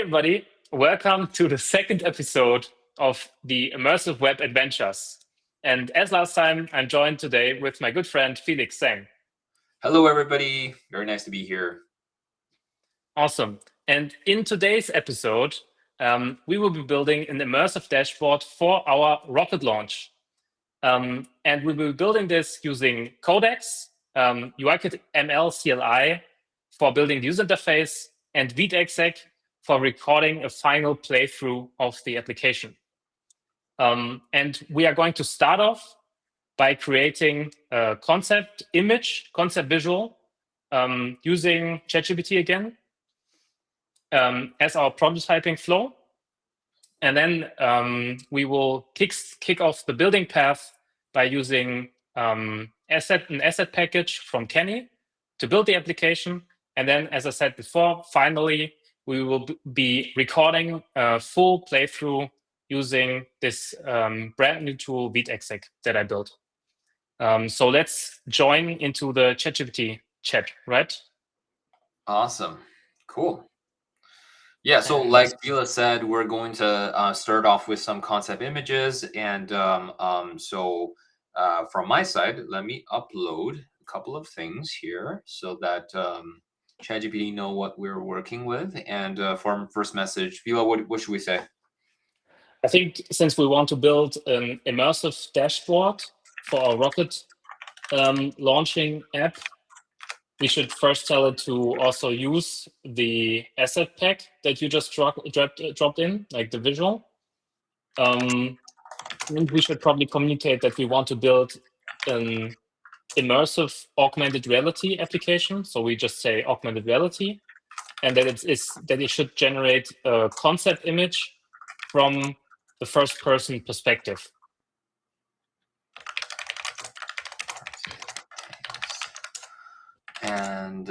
everybody, welcome to the second episode of the Immersive Web Adventures. And as last time, I'm joined today with my good friend Felix Zhang. Hello, everybody. Very nice to be here. Awesome. And in today's episode, we will be building an immersive dashboard for our rocket launch. And we will be building this using Codex, UIKit ML CLI for building the user interface, and VidExec for recording a final playthrough of the application. And we are going to start off by creating a concept image, concept visual, using ChatGPT again as our prototyping flow. And then we will kick off the building path by using an asset package from Kenny to build the application. And then, as I said before, finally, we will be recording a full playthrough using this brand new tool, VidExec, that I built. So let's join into the ChatGPT chat, right? Awesome. Cool. Yeah, so like Bila said, we're going to start off with some concept images. And so from my side, let me upload a couple of things here so that ChatGPT know what we're working with. And for first message, Bila, what should we say? I think since we want to build an immersive dashboard for our rocket launching app, we should first tell it to also use the asset pack that you just dropped in, like the visual. And we should probably communicate that we want to build an immersive augmented reality application. So we just say augmented reality, and that it should generate a concept image from the first person perspective. And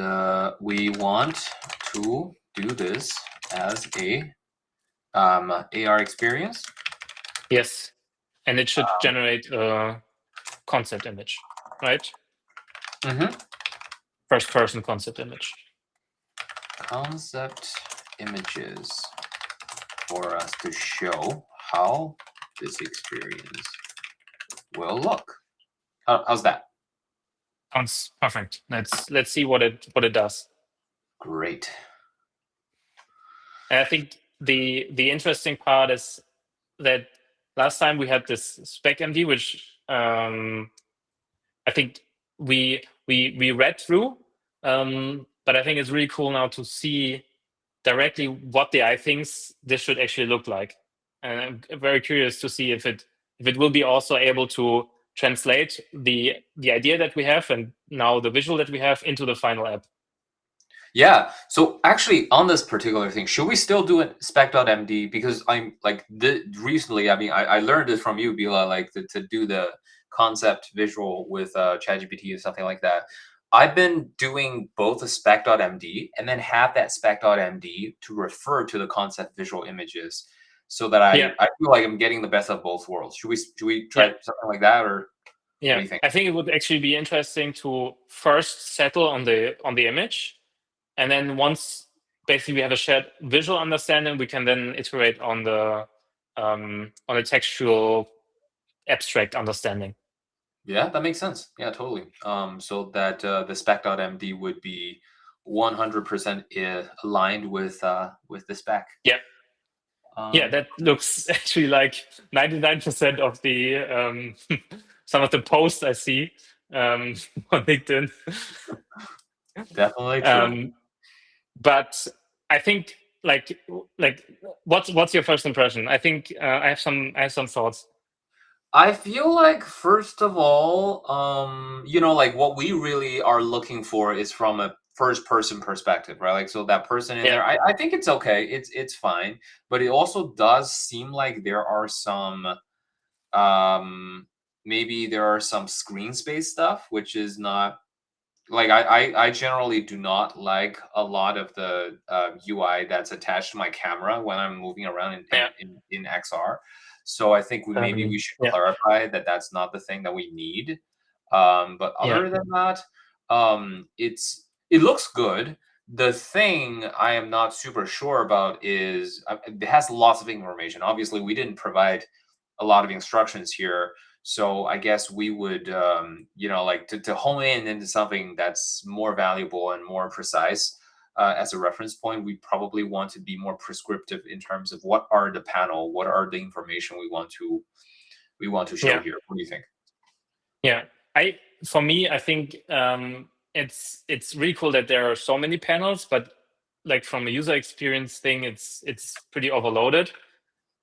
we want to do this as a AR experience. Yes, and it should generate a concept image, right? Mm-hmm. First person concept image. Concept images for us to show how this experience will look. How's that? Sounds perfect. Let's see what it does. Great. And I think the interesting part is that last time we had this spec MD, which I think we read through, but I think it's really cool now to see directly what the AI thinks this should actually look like. And I'm very curious to see if it will be also able to translate the idea that we have and now the visual that we have into the final app. Yeah. So actually, on this particular thing, should we still do it spec.md? Because I'm like recently, I mean, I learned it from you, Bila, like to do the concept visual with ChatGPT or something like that. I've been doing both a spec.md and then have that spec.md to refer to the concept visual images, so that I feel like I'm getting the best of both worlds. Should we try something like that, or yeah? What do you think? I think it would actually be interesting to first settle on the image, and then once basically we have a shared visual understanding, we can then iterate on the textual abstract understanding. Yeah, that makes sense. Yeah, totally. So that the spec.md would be 100% aligned with the spec. Yeah. Yeah, that looks actually like 99% of the some of the posts I see on LinkedIn. Definitely true. But I think like what's your first impression? I think I have some thoughts. I feel like first of all, like what we really are looking for is from a first person perspective, right? Like, so that person in there, I think it's okay. It's fine. But it also does seem like there are some maybe there are some screen space stuff, which is not like I generally do not like a lot of the UI that's attached to my camera when I'm moving around in XR. So I think maybe we should clarify that that's not the thing that we need. But other than that, it looks good. the thing I am not super sure about is it has lots of information. Obviously, we didn't provide a lot of instructions here, so I guess we would, like to hone in into something that's more valuable and more precise. As a reference point, we probably want to be more prescriptive in terms of what are the panel, what are the information we want to show Yeah. here. What do you think? Yeah. For me, I think it's really cool that there are so many panels, but like from a user experience thing, it's pretty overloaded.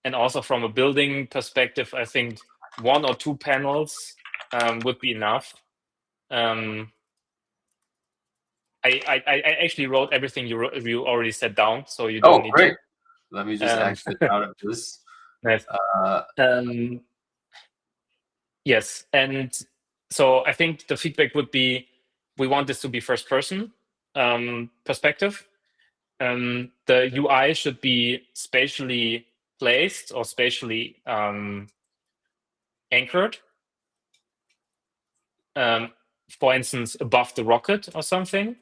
And also from a building perspective, I think 1 or 2 panels would be enough. I actually wrote everything you already said down, so you don't Oh, need great. to. Let me just Um, exit out of this. nice. Uh, Um, yes, and so I think the feedback would be we want this to be first person perspective. The UI should be spatially placed or spatially anchored. For instance, above the rocket or something.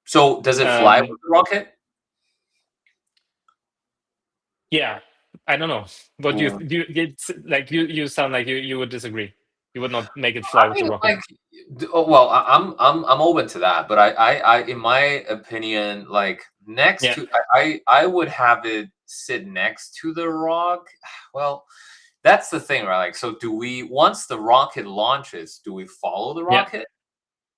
so does it fly with Um, the rocket? yeah, I don't know. But Ooh. it's like you sound like you would disagree. You would not make it fly I with the mean, rocket. like, well, I'm open to that, but in my opinion, like next Yeah, to, I would have it sit next to the rock. Well, that's the thing, right? Like, so do we, once the rocket launches, do we follow the yeah, rocket,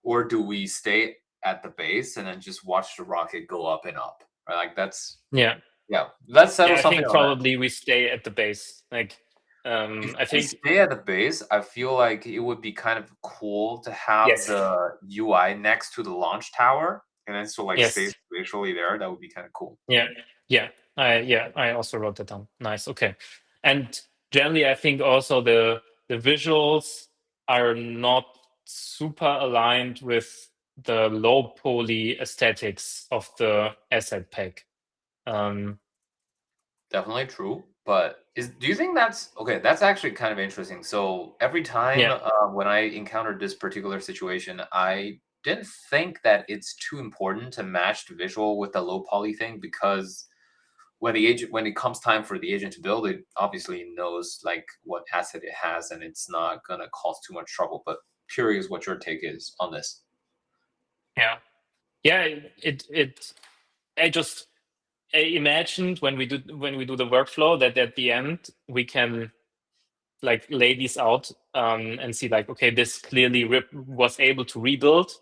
or do we stay at the base and then just watch the rocket go up and up? Right? Like that's, yeah, yeah, let's settle yeah. I something think on that. probably we stay at the base. Like, If I we think stay at the base, I feel like it would be kind of cool to have yes, the UI next to the launch tower, and then so like stay yes. spatially there. That would be kind of cool. Yeah, I also wrote that down. Nice. Okay. And generally, I think also the visuals are not super aligned with the low poly aesthetics of the asset pack. Um, Definitely true. But do you think that's okay? That's actually kind of interesting. So every time yeah, when I encountered this particular situation, I didn't think that it's too important to match the visual with the low poly thing, because when it comes time for the agent to build it, obviously knows like what asset it has, and it's not gonna cause too much trouble. But curious what your take is on this. yeah, yeah. I just I imagined when we do the workflow that at the end we can like lay these out and see like, okay, this clearly was able to rebuild,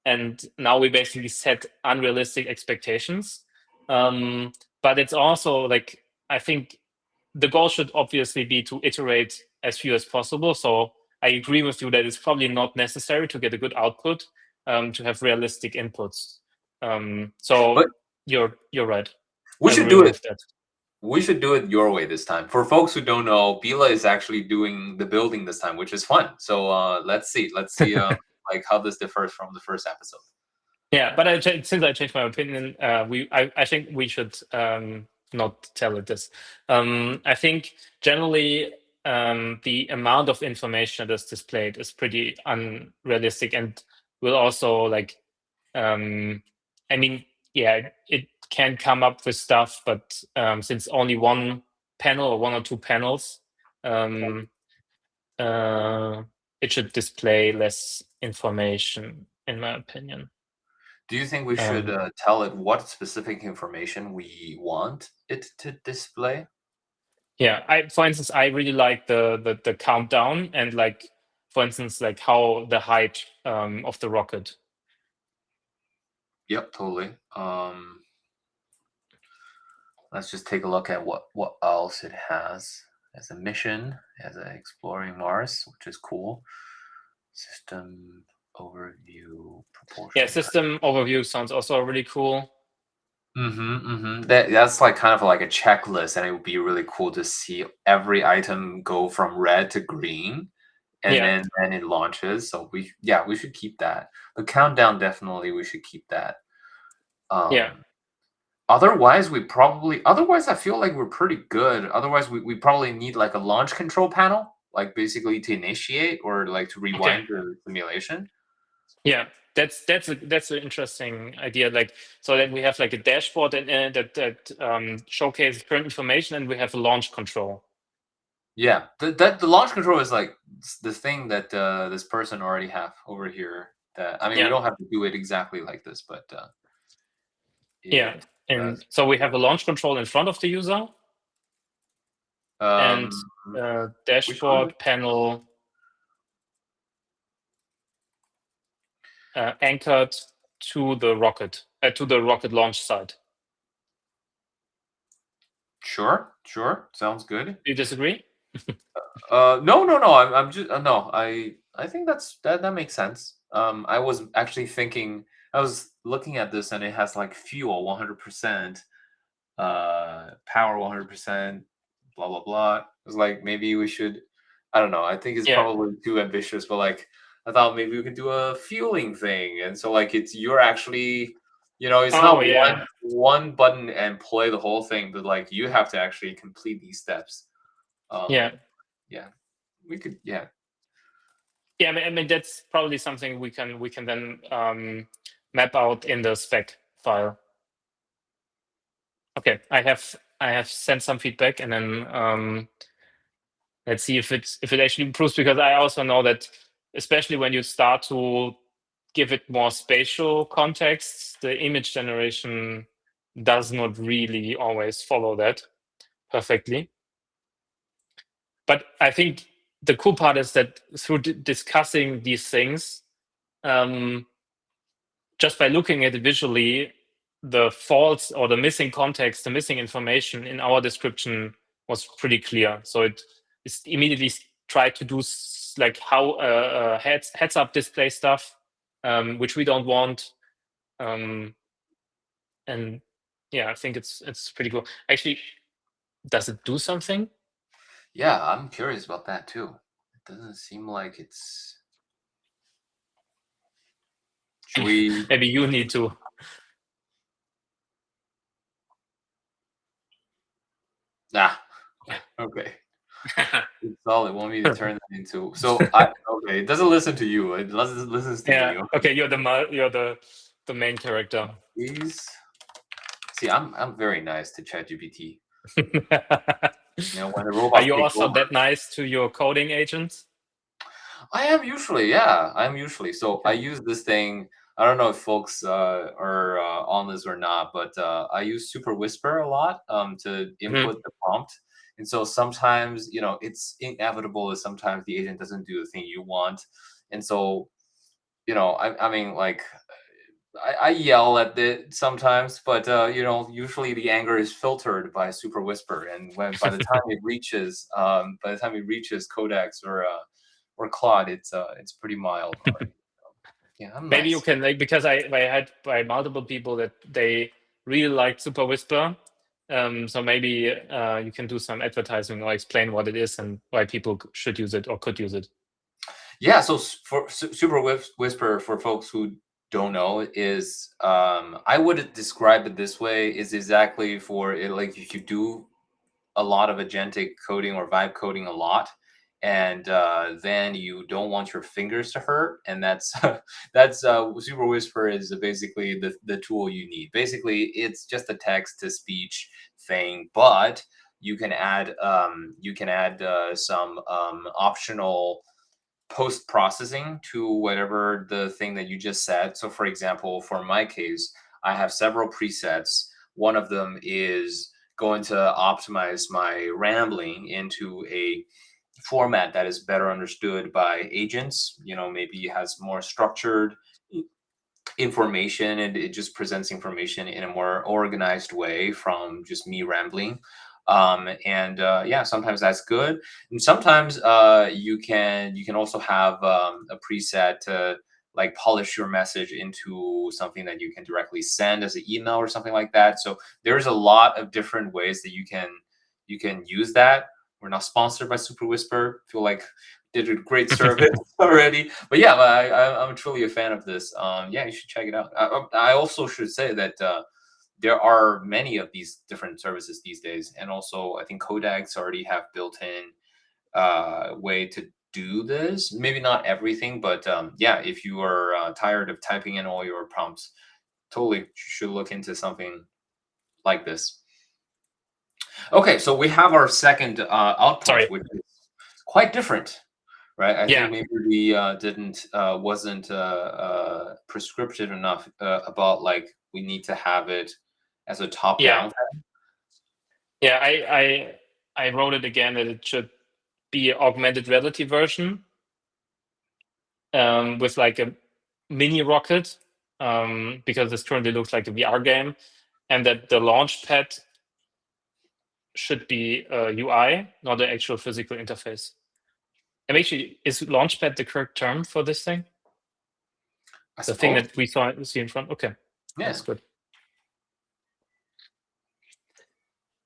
and now we basically set unrealistic expectations. But it's also like, I think the goal should obviously be to iterate as few as possible. So I agree with you that it's probably not necessary to get a good output to have realistic inputs. But So you're right. we I will should do it. remove that. We should do it your way this time. For folks who don't know, Bila is actually doing the building this time, which is fun. So let's see like how this differs from the first episode. Yeah, but since I changed my opinion, I think we should not tell it this. I think generally the amount of information that is displayed is pretty unrealistic, and will also like, I mean, yeah, it can come up with stuff, but since only one panel or 1 or 2 panels, um, uh, it should display less information, in my opinion. Do you think we should Um, tell it what specific information we want it to display? Yeah, for instance, I really like the countdown, and like, for instance, like how the height of the rocket. Yep, totally. Let's just take a look at what else it has. As a mission, as a exploring Mars, which is cool. System overview, Yeah, proportional. system overview sounds also really cool. That's like kind of like a checklist, and it would be really cool to see every item go from red to green, and Yeah, then it launches. So we should keep that. The countdown, definitely we should keep that. yeah, Um, otherwise I feel like we're pretty good. Otherwise we probably need like a launch control panel, like basically to initiate or like to okay. rewind the simulation. Yeah, that's an interesting idea. Like, so that we have like a dashboard and that showcases current information, and we have a launch control. Yeah, the launch control is like the thing that this person already have over here. That I mean, we Yeah, don't have to do it exactly like this, but yeah, it and does. so we have a launch control in front of the user and Um, we could dashboard panel anchored to the rocket launch site. sure, sounds good. Do you disagree? No. I'm just no. I think that makes sense. I was actually thinking. I was looking at this, and it has like fuel 100%, power 100%, blah blah blah. It was like maybe we should. I don't know. I think it's Yeah. probably too ambitious, but like I thought maybe we could do a fueling thing, and so like you're actually, it's Oh not yeah. one button and play the whole thing, but like you have to actually complete these steps. Yeah. Yeah, we could. Yeah. Yeah. I mean that's probably something we can then map out in the spec file. Okay, I have sent some feedback, and then let's see if it actually improves, because I also know that especially when you start to give it more spatial context, the image generation does not really always follow that perfectly. But I think the cool part is that through discussing these things, um, just by looking at it visually, the faults or the missing context, the missing information in our description was pretty clear. So it immediately tried to do like how heads up display stuff, which we don't want. Um, and yeah, I think it's pretty cool. Actually, does it do something? Yeah, I'm curious about that too. It doesn't seem like it's. Should we? Maybe you need to. Ah, okay. It's solid. Want me to turn that into? So I okay. It doesn't listen to you. It listens to Yeah. me. Okay. Okay. You're the main character. Please. See, I'm very nice to ChatGPT. When the Are robots you take also over. that nice to your coding agents? I am usually, yeah. I'm usually. So I Okay. use this thing. I don't know if folks are on this or not, but I use Super Whisper a lot to Mhm. input the prompt. And so sometimes, it's inevitable that sometimes the agent doesn't do the thing you want. And so, I mean, like, I yell at it sometimes, but usually the anger is filtered by Super Whisper, and when by the time it reaches Codex or Claude, it's pretty mild already. So, yeah, I'm Maybe you nice. can, like, because I had by multiple people that they really like Super Whisper. So maybe you can do some advertising or explain what it is and why people should use it or could use it. Yeah, so for Super Whisper, for folks who don't know, is I would describe it this way: is exactly for it, like if you do a lot of agentic coding or vibe coding a lot, and then you don't want your fingers to hurt, and that's that's Super Whisper is basically the tool you need. Basically, it's just a text to speech thing, but you can add some optional post processing to whatever the thing that you just said. So, for example, for my case, I have several presets. One of them is going to optimize my rambling into a format that is better understood by agents. Maybe it has more structured information, and it just presents information in a more organized way from just me rambling. And yeah, sometimes that's good, and sometimes you can also have a preset to like polish your message into something that you can directly send as an email or something like that. So there's a lot of different ways that you can use that. We're not sponsored by Super Whisper. Feel like did a great service already. But yeah, I'm truly a fan of this. Yeah, you should check it out. I also should say that there are many of these different services these days, and also I think Codecs already have built-in way to do this. Maybe not everything, but yeah, if you are tired of typing in all your prompts, totally should look into something like this. Okay, so we have our second output, Sorry. which is quite different, right? I Yeah. think maybe we didn't wasn't prescriptive enough about like we need to have it as a top Yeah. down. Yeah. I wrote it again that it should be an augmented reality version with like a mini rocket because this currently looks like a VR game, and that the launch pad should be a UI, not an actual physical interface. And actually, is launchpad the correct term for this thing? I The thing suppose. that we see in front? Okay, Yeah. that's good.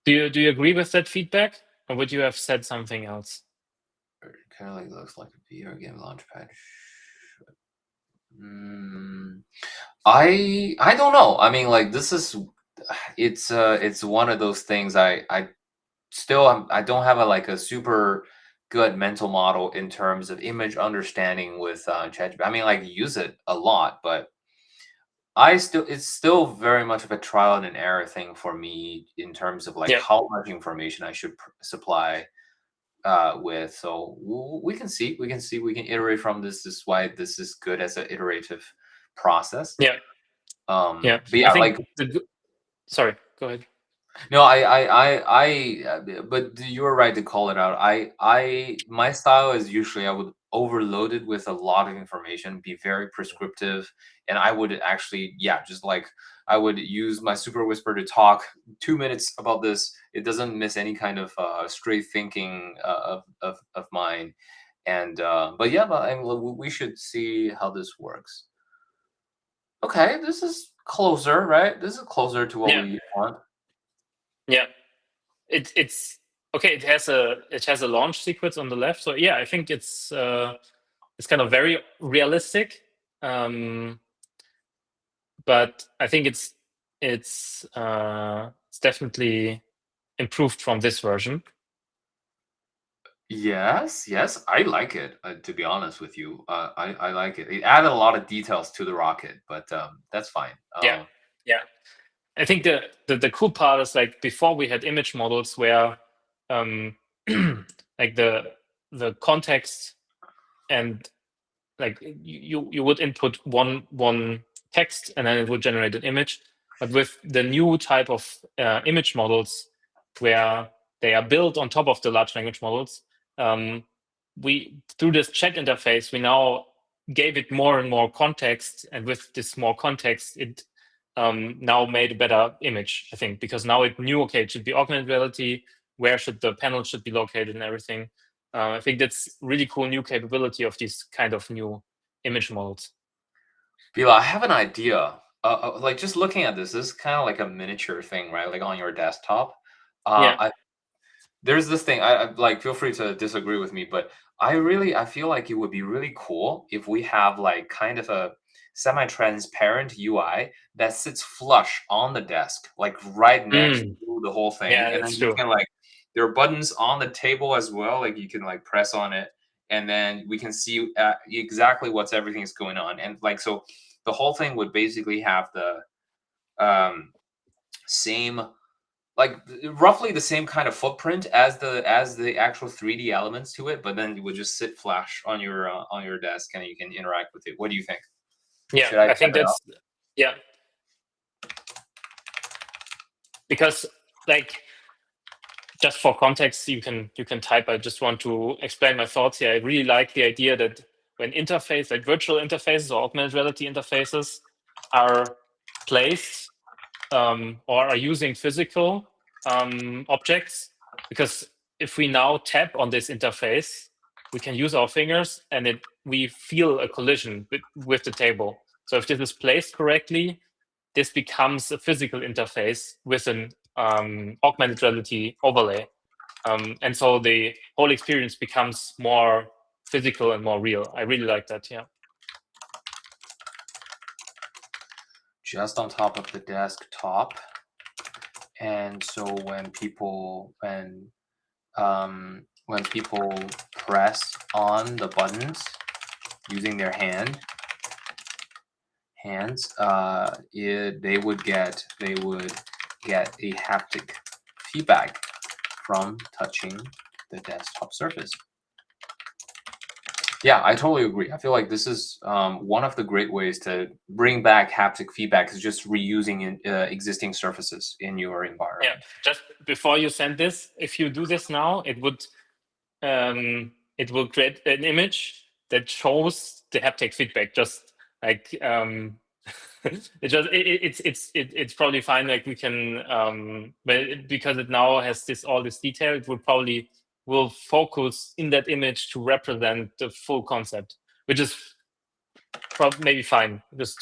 Do you agree with that feedback, or would you have said something else? It kind of like looks like a VR game launchpad. I don't know. I mean, like this is it's one of those things. I still I don't have a like a super good mental model in terms of image understanding with ChatGPT. I mean, like use it a lot, but it's still very much of a trial and error thing for me in terms of like Yeah, how much information I should supply with. So we can see, we can iterate from this. This is why this is good as an iterative process. yeah, yeah. But I yeah, like think sorry, go ahead. no, but you were right to call it out. My style is usually I would overload it with a lot of information, be very prescriptive, and I would actually, yeah, just like I would use my super whisper to talk 2 minutes about this. It doesn't miss any kind of straight thinking of mine. And but yeah, but we should see how this works. Okay, this is closer, right? This is closer to what Yeah, we want. yeah. It's okay. It has a launch sequence on the left. So yeah, I think it's kind of very realistic. But I think it's definitely improved from this version. Yes, yes, I like it. To be honest with you, I like it. It added a lot of details to the rocket, but that's fine. Yeah, yeah. I think the cool part is like before we had image models where like the context and like you would input one text and then it would generate an image. But with the new type of image models where they are built on top of the large language models, we through this chat interface we now gave it more and more context, and with this more context, it now made a better image, I think, because now it knew, okay, it should be augmented reality, where should the panel should be located and everything. I think that's really cool new capability of these kind of new image models. Bila, I have an idea. Like just looking at this is kind of like a miniature thing, right? Like on your desktop. Yeah. I There's this thing. I like. Feel free to disagree with me, but I feel like it would be really cool if we have like kind of a semi-transparent UI that sits flush on the desk, like right next Mm, to the whole thing, yeah, and then that's you true. can like there are buttons on the table as well. Like you can like press on it, and then we can see exactly what's everything is going on, and like so the whole thing would basically have the same like roughly the same kind of footprint as the actual 3D elements to it, but then it would just sit flash on your desk and you can interact with it. What do you think? Yeah, Should I I check think it out? that's yeah, because like just for context, you can type. I just want to explain my thoughts here. I really like the idea that when interface, like virtual interfaces or augmented reality interfaces, are placed or are using physical objects, because if we now tap on this interface, we can use our fingers and we feel a collision with the table. So if this is placed correctly, this becomes a physical interface with an augmented reality overlay. And so the whole experience becomes more physical and more real. I really like that. Yeah. Just on top of the desktop, and so when people press on the buttons using their hands, they would get a haptic feedback from touching the desktop surface. Yeah, I totally agree. I feel like this is one of the great ways to bring back haptic feedback is just reusing existing surfaces in your Yeah, environment. just before you send this, if you do this now, it will create an image that shows the haptic feedback. Just like it's probably fine. Like we can, but because it now has all this detail, it will focus in that image to represent the full concept, which is maybe fine. Just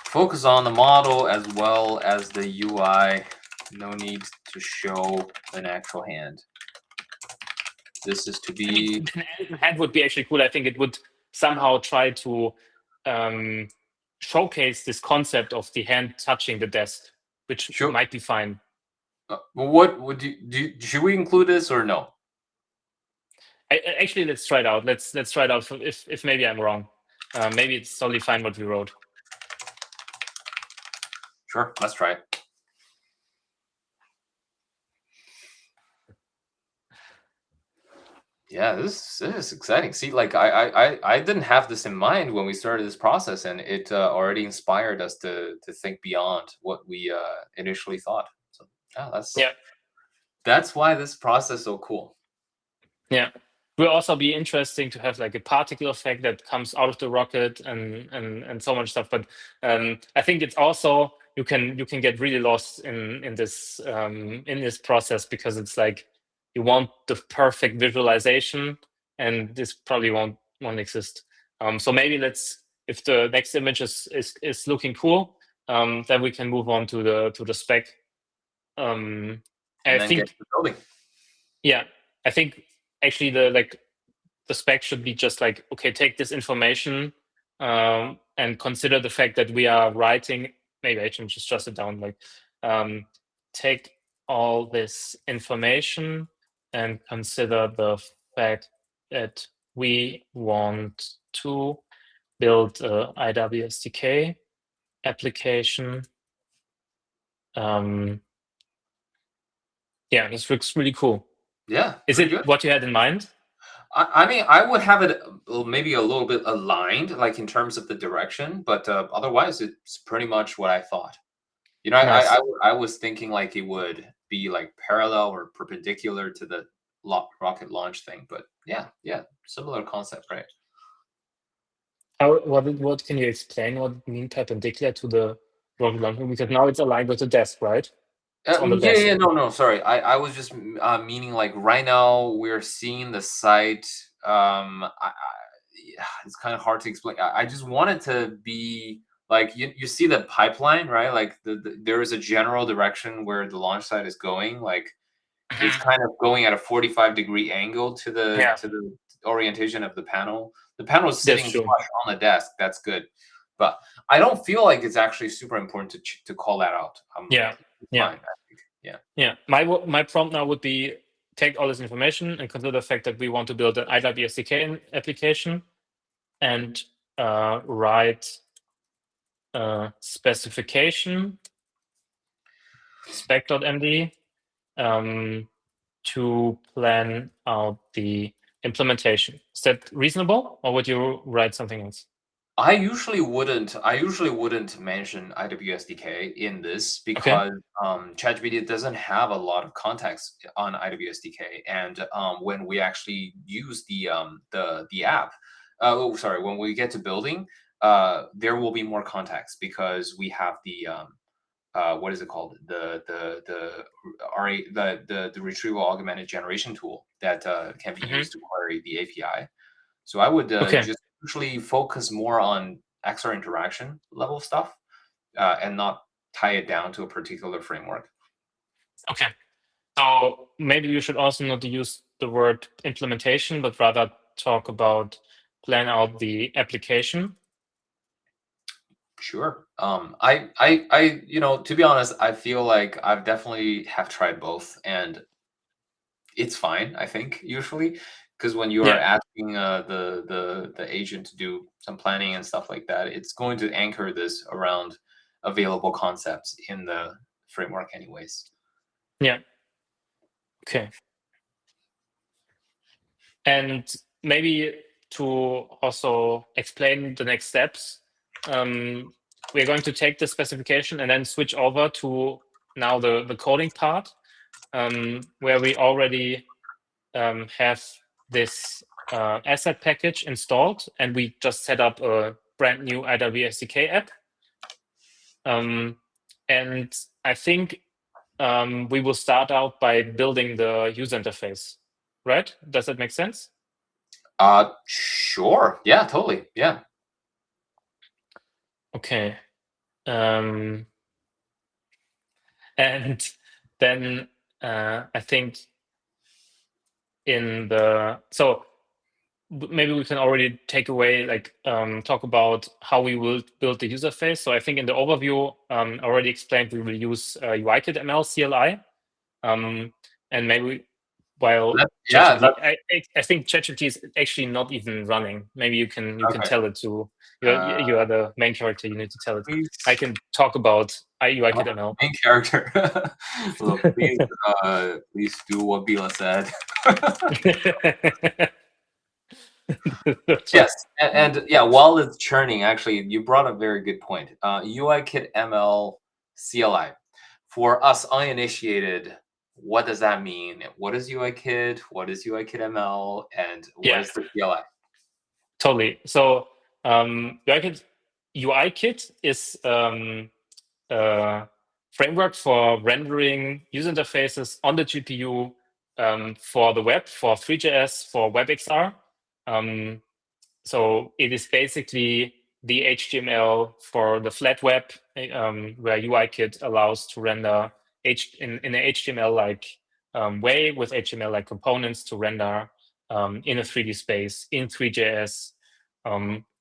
focus on the model as well as the UI. No need to show an actual hand. This is to be. The hand would be actually cool. I think it would somehow try to showcase this concept of the hand touching the desk, which Sure. might be fine. What would you do? Should we include this or no? Actually, let's try it out. Let's try it out. If maybe I'm wrong, maybe it's totally fine what we wrote. Sure, let's try it. Yeah, this is exciting. See, like I didn't have this in mind when we started this process, and it already inspired us to think beyond what we initially thought. So yeah, that's why this process is so cool. Yeah, will also be interesting to have like a particle effect that comes out of the rocket and so much stuff. But I think it's also you can get really lost in this process because it's like you want the perfect visualization, and this probably won't exist. So maybe if the next image is looking cool, then we can move on to the spec. And I then get think to building. yeah, I think actually the spec should be just like, okay, take this information and consider the fact that we are writing. Maybe I can just it down like take all this information and consider the fact that we want to build a IWSDK application. Yeah, this looks really cool. Yeah, Is pretty it good. what you had in mind? I mean, I would have it maybe a little bit aligned, like in terms of the direction, but otherwise, it's pretty much what I thought. You know, Nice. I was thinking like it would be like parallel or perpendicular to the rocket launch thing, but yeah, similar concept, right? What can you explain what it mean perpendicular to the rocket launcher? Because now it's aligned with the desk, right? It's on the desk. No, sorry. I was just meaning like right now we're seeing the site. Yeah, it's kind of hard to explain. I just want it to be like you see the pipeline, right? Like there is a general direction where the launch site is going. Like it's kind of going at a 45-degree angle to Yeah, the orientation of the panel. The panel is that's sitting true. flush on the desk. That's good, but I don't feel like it's actually super important to call that out. Yeah, It's yeah, fine. I think. Yeah. yeah. My prompt now would be take all this information and consider the fact that we want to build an IWSDK application and write a specification spec.md to plan out the implementation. Is that reasonable, or would you write something else? I usually wouldn't mention IWSDK in this Okay. because ChatGPT doesn't have a lot of context on IWSDK, and when we actually use the app, when we get to building, there will be more context because we have the what is it called, the retrieval augmented generation tool that can be used to query the API. So I would Okay. just usually focus more on XR interaction level stuff and not tie it down to a particular framework. Okay. So maybe you should also not use the word implementation, but rather talk about plan out the application. Sure. To be honest, I feel like I've definitely have tried both, and it's fine. I think usually because when you are Yeah. asking the agent to do some planning and stuff like that, it's going to anchor this around available concepts in the framework anyways. Yeah. Okay. And maybe to also explain the next steps, we're going to take the specification and then switch over to now the coding part, where we already have this asset package installed, and we just set up a brand new IW SDK app. And I think we will start out by building the user interface, right? Does that make sense? Sure. Yeah, totally. Yeah. Okay. And then I think maybe we can already take away, like, talk about how we will build the user face. So I think in the overview, I already explained we will use UIKit ML CLI, and maybe while Yeah, ChatGPT, I think ChatGPT is actually not even running. Maybe you can okay. tell it to Uh, you are the main character. You need to tell it. please, I can talk about UIKit ML. main character. Look, please do what Bila said. Yes, and yeah, while it's churning, actually, you brought a very good point. UIKit ML CLI. For us uninitiated, what does that mean? What is UIKit? What is UIKit ML? And what Yeah, is the CLI? totally. So UIKit is a framework for rendering user interfaces on the GPU, for the web, for 3JS, for WebXR. So it is basically the HTML for the flat web, where UIKit allows to render in an HTML-like way, with HTML-like components to render in a 3D space in 3JS.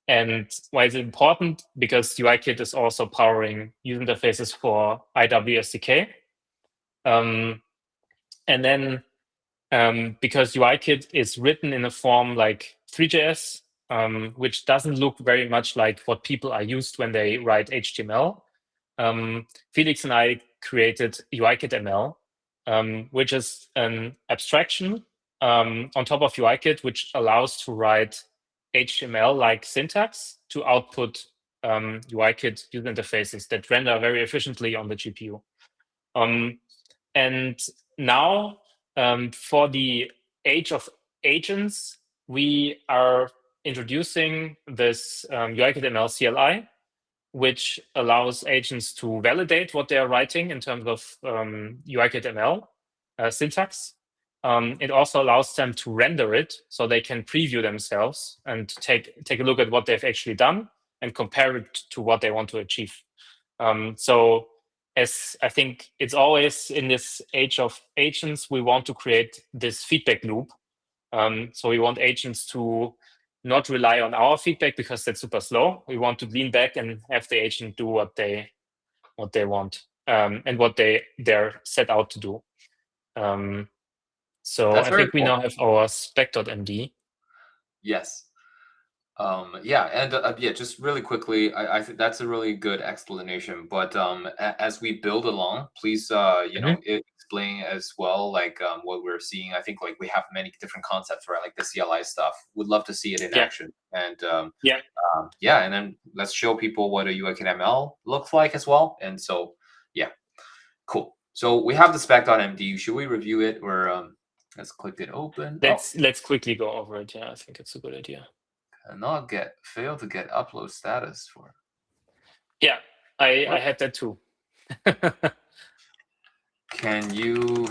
And why is it important? Because UIKit is also powering user interfaces for IW SDK. And then because UIKit is written in a form like 3JS, which doesn't look very much like what people are used when they write HTML. Felix and I created UIKit ML, which is an abstraction on top of UIKit, which allows to write HTML-like syntax to output UIKit user interfaces that render very efficiently on the GPU. And now, for the age of agents, we are introducing this UIKit ML CLI, which allows agents to validate what they are writing in terms of UIKit ML syntax. It also allows them to render it, so they can preview themselves and take a look at what they've actually done and compare it to what they want to achieve. So as I think it's always in this age of agents, we want to create this feedback loop. So we want agents to not rely on our feedback because that's super slow. We want to lean back and have the agent do what they want, and what they're set out to do. So That's I very think we cool. now have our spec.md. Yes. Yeah, and yeah, just really quickly, I think that's a really good explanation. But as we build along, please, Mhm. explain as well, like what we're seeing. I think like we have many different concepts, right? Like the CLI stuff. Would love to see it in Yeah, action. And yeah. yeah, and then let's show people what a UIKit looks like as well. And so, yeah, cool. So we have the spec.md. Should we review it, or let's click it open? Oh, Let's quickly go over it. Yeah, I think it's a good idea. cannot fail to get upload status for. Yeah, I had that too. Can you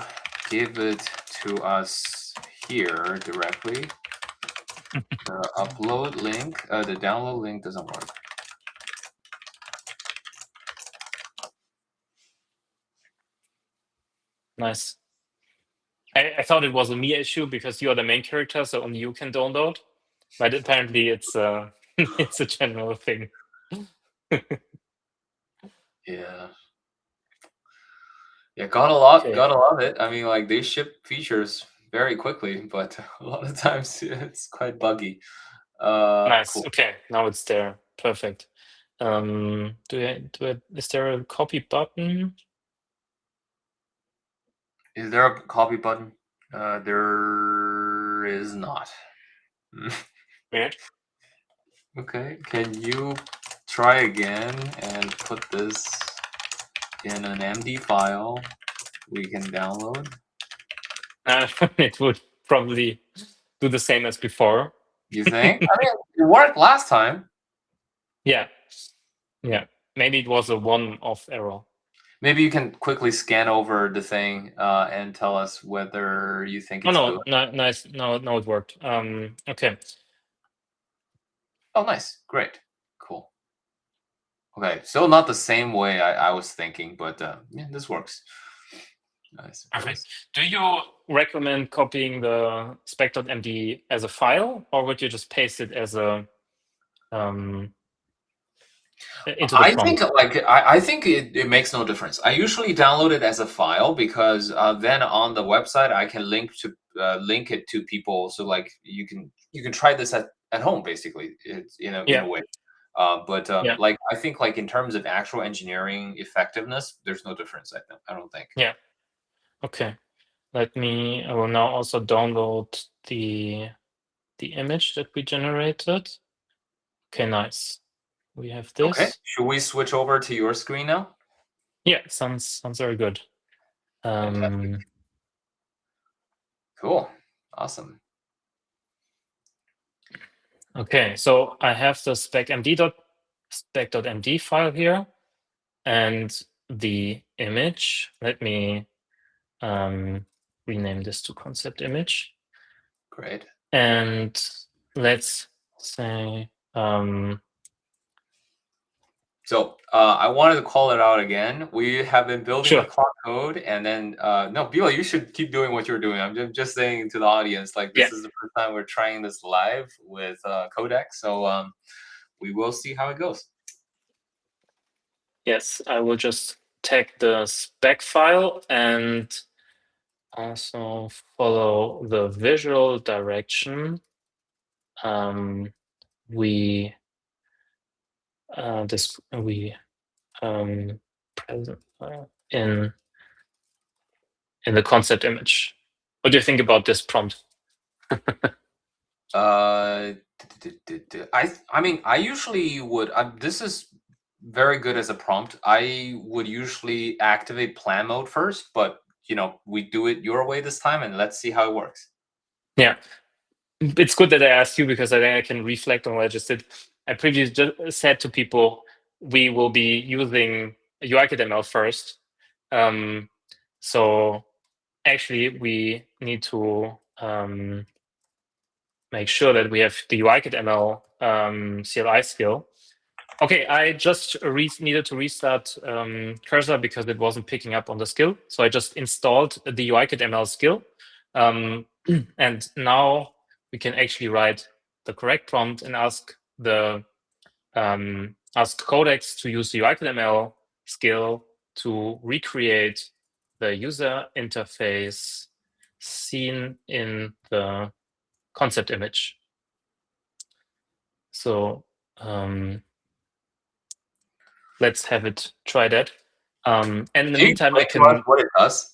give it to us here directly? The upload link, the download link doesn't work. Nice. I thought it was a me issue because you are the main character, so only you can download. But apparently, it's it's a general thing. Yeah. Yeah, gotta Okay. love it. I mean, like they ship features very quickly, but a lot of times it's quite buggy. Nice. Cool. Okay, now it's there. Perfect. Is there a copy button? Is there a copy button? There is not. Weird. Okay, can you try again and put this in an MD file we can download? It would probably do the same as before. You think? I mean, it worked last time. Yeah. Yeah. Maybe it was a one-off error. Maybe you can quickly scan over the thing and tell us whether you think Oh it's good. no, nice. No, it worked. Okay. Oh, nice. Great. Cool. Okay, still not the same way I was thinking, but yeah, this works. I Perfect. suppose. Do you recommend copying the spec.md as a file, or would you just paste it as a into the I think prompt? I think it makes no difference. I usually download it as a file because then on the website I can link it to people. So like you can try this at home basically. It's in Yeah. a way. But Yeah. like I think like in terms of actual engineering effectiveness, there's no difference. I don't think. Yeah. Okay. I will now also download the image that we generated. Okay, nice. We have Okay, this. should we switch over to your screen now? Yeah, sounds very good. Fantastic. Cool. Awesome. Okay, so I have the spec.md file here and the image. Let me rename this to concept image. Great. And let's say, So I wanted to call it out again. We have been building the sure, clock code, and then no, Bila, you should keep doing what you're doing. I'm just saying to the audience, like yeah, this is the first time we're trying this live with Codex, so we will see how it goes. yes, I will just tag the spec file and also follow the visual direction. We this we present in the concept image. What do you think about this prompt? Uh, I mean, I usually would. This is very good as a prompt. I would usually activate plan mode first, but we do it your way this time, and let's see how it works. Yeah, it's good that I asked you because I think I can reflect on what I just did. I previously just said to people we will be using UIKitML first. So actually, we need to make sure that we have the UIKitML CLI skill. Okay, I just needed to restart Cursor because it wasn't picking up on the skill. So I just installed the UIKitML skill. And now we can actually write the correct prompt and ask Codex to use the UIKitML skill to recreate the user interface seen in the concept image. So let's have it try that. And in the Can you meantime, I explain to us can, what it does?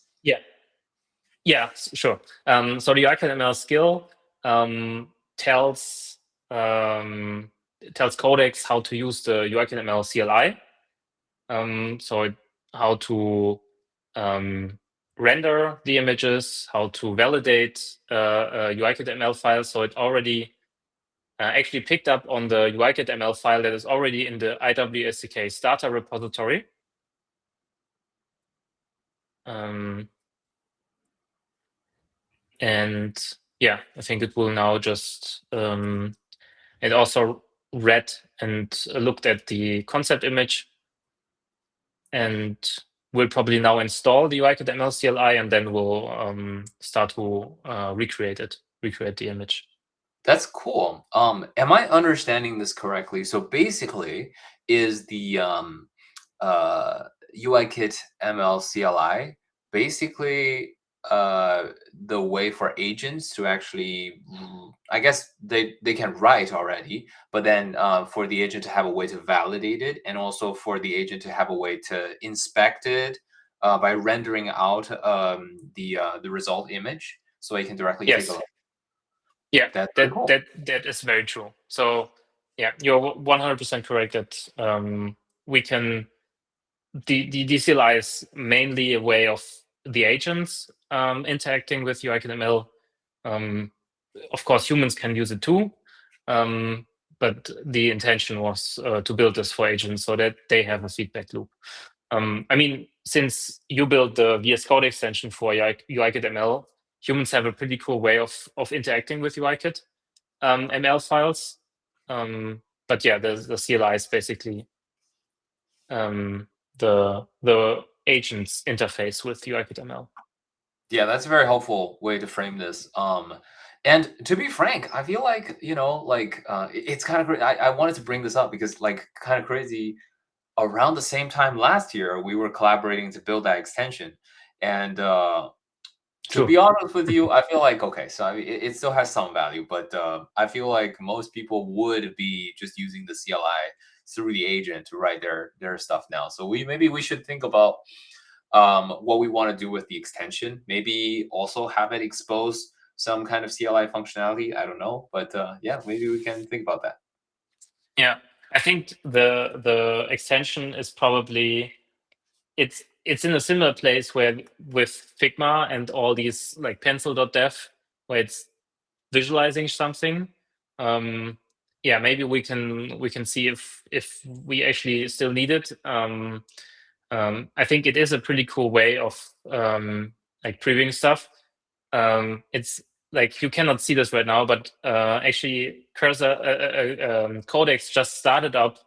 yeah, sure. So the UIKitML skill tells Codex how to use the UIKitML CLI. How to render the images, how to validate UIKitML files. So it already actually picked up on the UIKitML file that is already in the IWSDK starter repository. And yeah, I think it will now just, it also read and looked at the concept image and will probably now install the UIKitML CLI and then we'll start to recreate the image. That's cool. Am I understanding this correctly? So basically, is the UIKit ML CLI basically the way for agents to actually, I guess they can write already, but then for the agent to have a way to validate it, and also for the agent to have a way to inspect it by rendering out the result image, so you can directly take a Yes. look. Yeah, That's pretty that cool. that is very true. So yeah, you're 100% correct that we can the DCLI is mainly a way of the agents interacting with UI Um, of course, humans can use it too, but the intention was to build this for agents so that they have a feedback loop. I mean, since you built the VS Code extension for UIKit ML, humans have a pretty cool way of interacting with UIKit ML files. But yeah, the CLI is basically the agent's interface with UIKit ML. Yeah, that's a very helpful way to frame this. And to be frank, I feel like, like it's kind of great. I wanted to bring this up because, like, kind of crazy. Around the same time last year, we were collaborating to build that extension, and to True. be honest with you, I feel like, okay, so I mean, it still has some value, but I feel like most people would be just using the CLI through the agent to write their stuff now. So maybe we should think about what we want to do with the extension. Maybe also have it expose some kind of CLI functionality. I don't know, but yeah, maybe we can think about that. Yeah, I think the extension is probably it's in a similar place where with Figma and all these like pencil.dev, where it's visualizing something. Yeah, maybe we can see if we actually still need it. I think it is a pretty cool way of like previewing stuff. It's like you cannot see this right now, but actually Cursor Codex just started up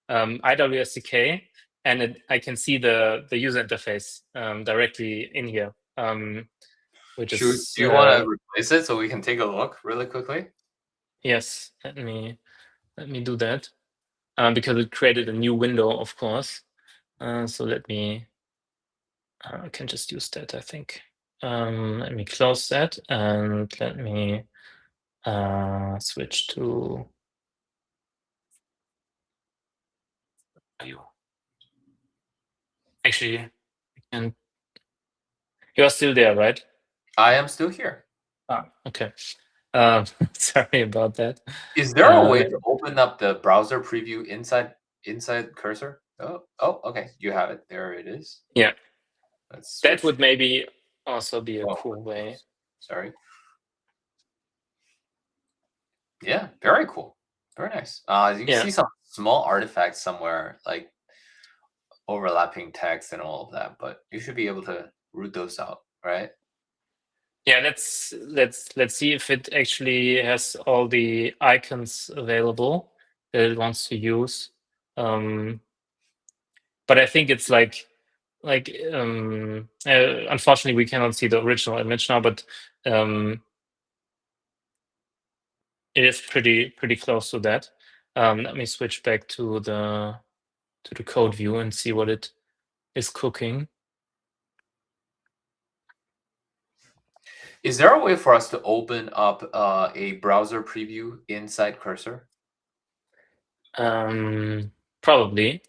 IWS SDK, and I can see the user interface directly in here, which is Do you want to replace it so we can take a look really quickly? yes. Let me do that because it created a new window, of course. So let me. I can just use that, I think. Let me close that and let me switch to you. Actually, and you are still there, right? I am still here. Okay. Sorry about that. Is there a way Uh, to open up the browser preview inside Cursor? Oh, okay. You have it. There it is. yeah, Let's that switch. would maybe also be a Oh, cool way. sorry. Yeah, very cool. Very nice. You can Yeah, see some small artifacts somewhere, like overlapping text and all of that, but you should be able to root those out, right? yeah. Let's see if it actually has all the icons available that it wants to use. But I think it's unfortunately we cannot see the original image now, but it is pretty close to that. Let me switch back to the code view and see what it is cooking. Is there a way for us to open up a browser preview inside Cursor? Probably.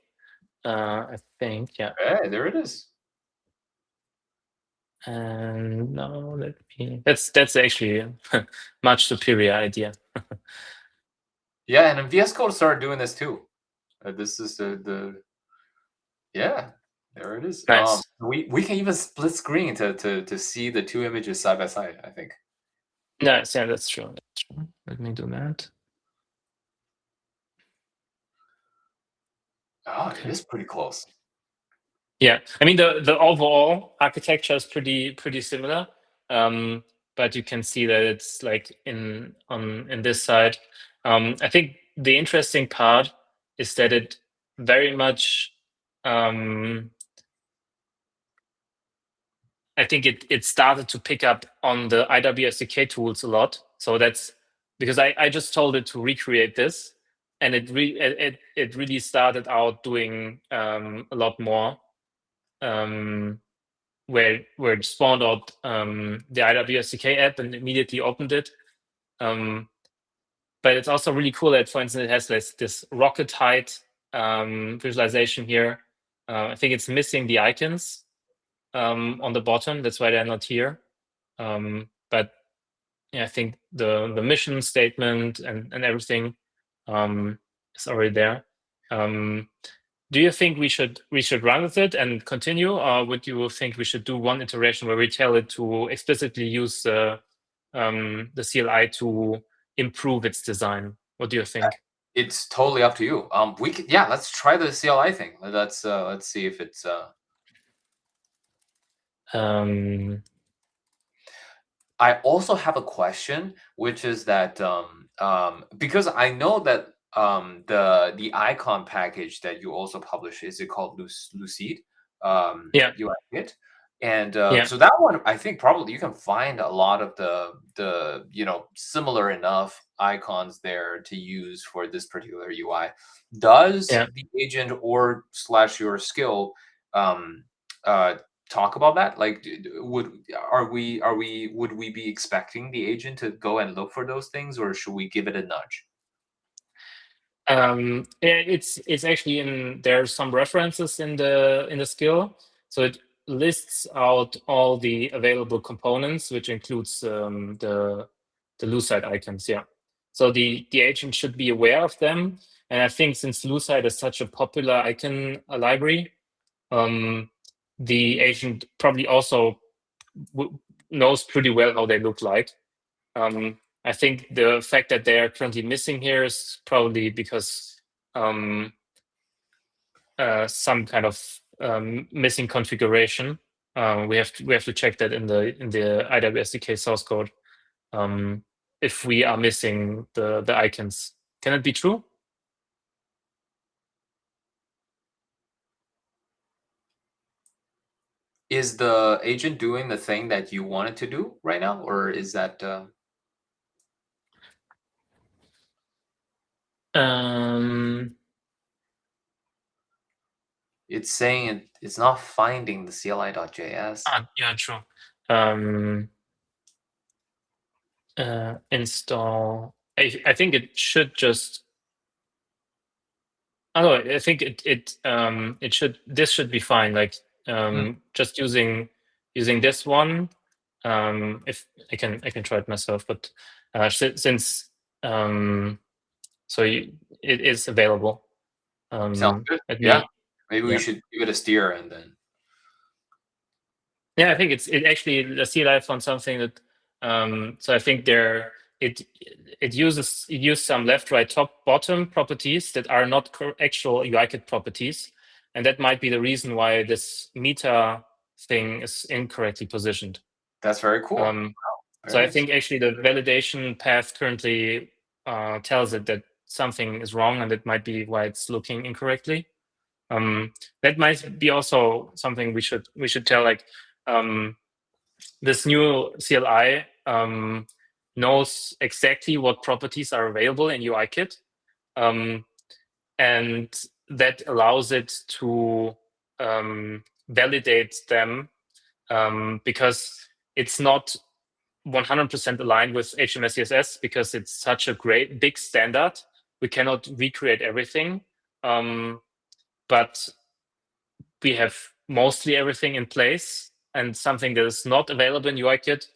I think, yeah. Hey, there it is. And now let me. That's actually a much superior idea. Yeah, and then VS Code started doing this too. This is the yeah, there it is. Nice. We can even split screen to see the two images side by side, I think. Nice. Yeah, that's true. That's true. Let me do that. Oh, it Okay. is pretty close. Yeah, I mean the overall architecture is pretty similar, but you can see that it's like in this side. I think the interesting part is that it very much. I think it started to pick up on the IWS SDK tools a lot. So that's because I just told it to recreate this, and it really started out doing a lot more. Um, where it spawned out the AWS SDK app and immediately opened it. But it's also really cool that, for instance, it has this rocket height visualization here. I think it's missing the icons on the bottom. That's why they're not here. But yeah, I think the mission statement and everything is already there. Do you think we should run with it and continue, or would you think we should do one iteration where we tell it to explicitly use the CLI to improve its design? What do you think? It's totally up to you. We could, yeah, let's try the CLI thing. Let's see if it's. Um, I also have a question, which is that because I know that the icon package that you also publish, is it called Lucid? yeah, UI kit, and yeah, so that one I think probably you can find a lot of the similar enough icons there to use for this particular UI. Does yeah. the agent or slash your skill um, uh, talk about that? Like, would we be expecting the agent to go and look for those things, or should we give it a nudge? It's actually there are some references in the skill, so it lists out all the available components, which includes the Lucide icons. Yeah, so the agent should be aware of them, and I think since Lucide is such a popular icon library, the agent probably also knows pretty well how they look like. I think the fact that they are currently missing here is probably because some kind of missing configuration. We have to check that in the AWS SDK source code if we are missing the icons. Can it be true? Is the agent doing the thing that you want it to do right now, or is that Um, it's saying it's not finding the CLI.js? yeah, true. Install. I think it should just. Oh, no, I think it should. This should be fine. Like Hmm, just using this one. If I can try it myself, but since so it is available. sounds good. Let Yeah, me. maybe we Yeah. should give it a steer and then. Yeah, I think it actually the CLI found something that so I think it uses some left, right, top, bottom properties that are not actual UIKit properties, and that might be the reason why this meta thing is incorrectly positioned. That's very cool. Um, so Very I nice. think actually the validation path currently tells it that something is wrong, and that might be why it's looking incorrectly. That might be also something we should tell, like this new CLI knows exactly what properties are available in UIKit, and that allows it to validate them because it's not 100% aligned with HTML CSS because it's such a great big standard. We cannot recreate everything, but we have mostly everything in place, and something that is not available in UIKit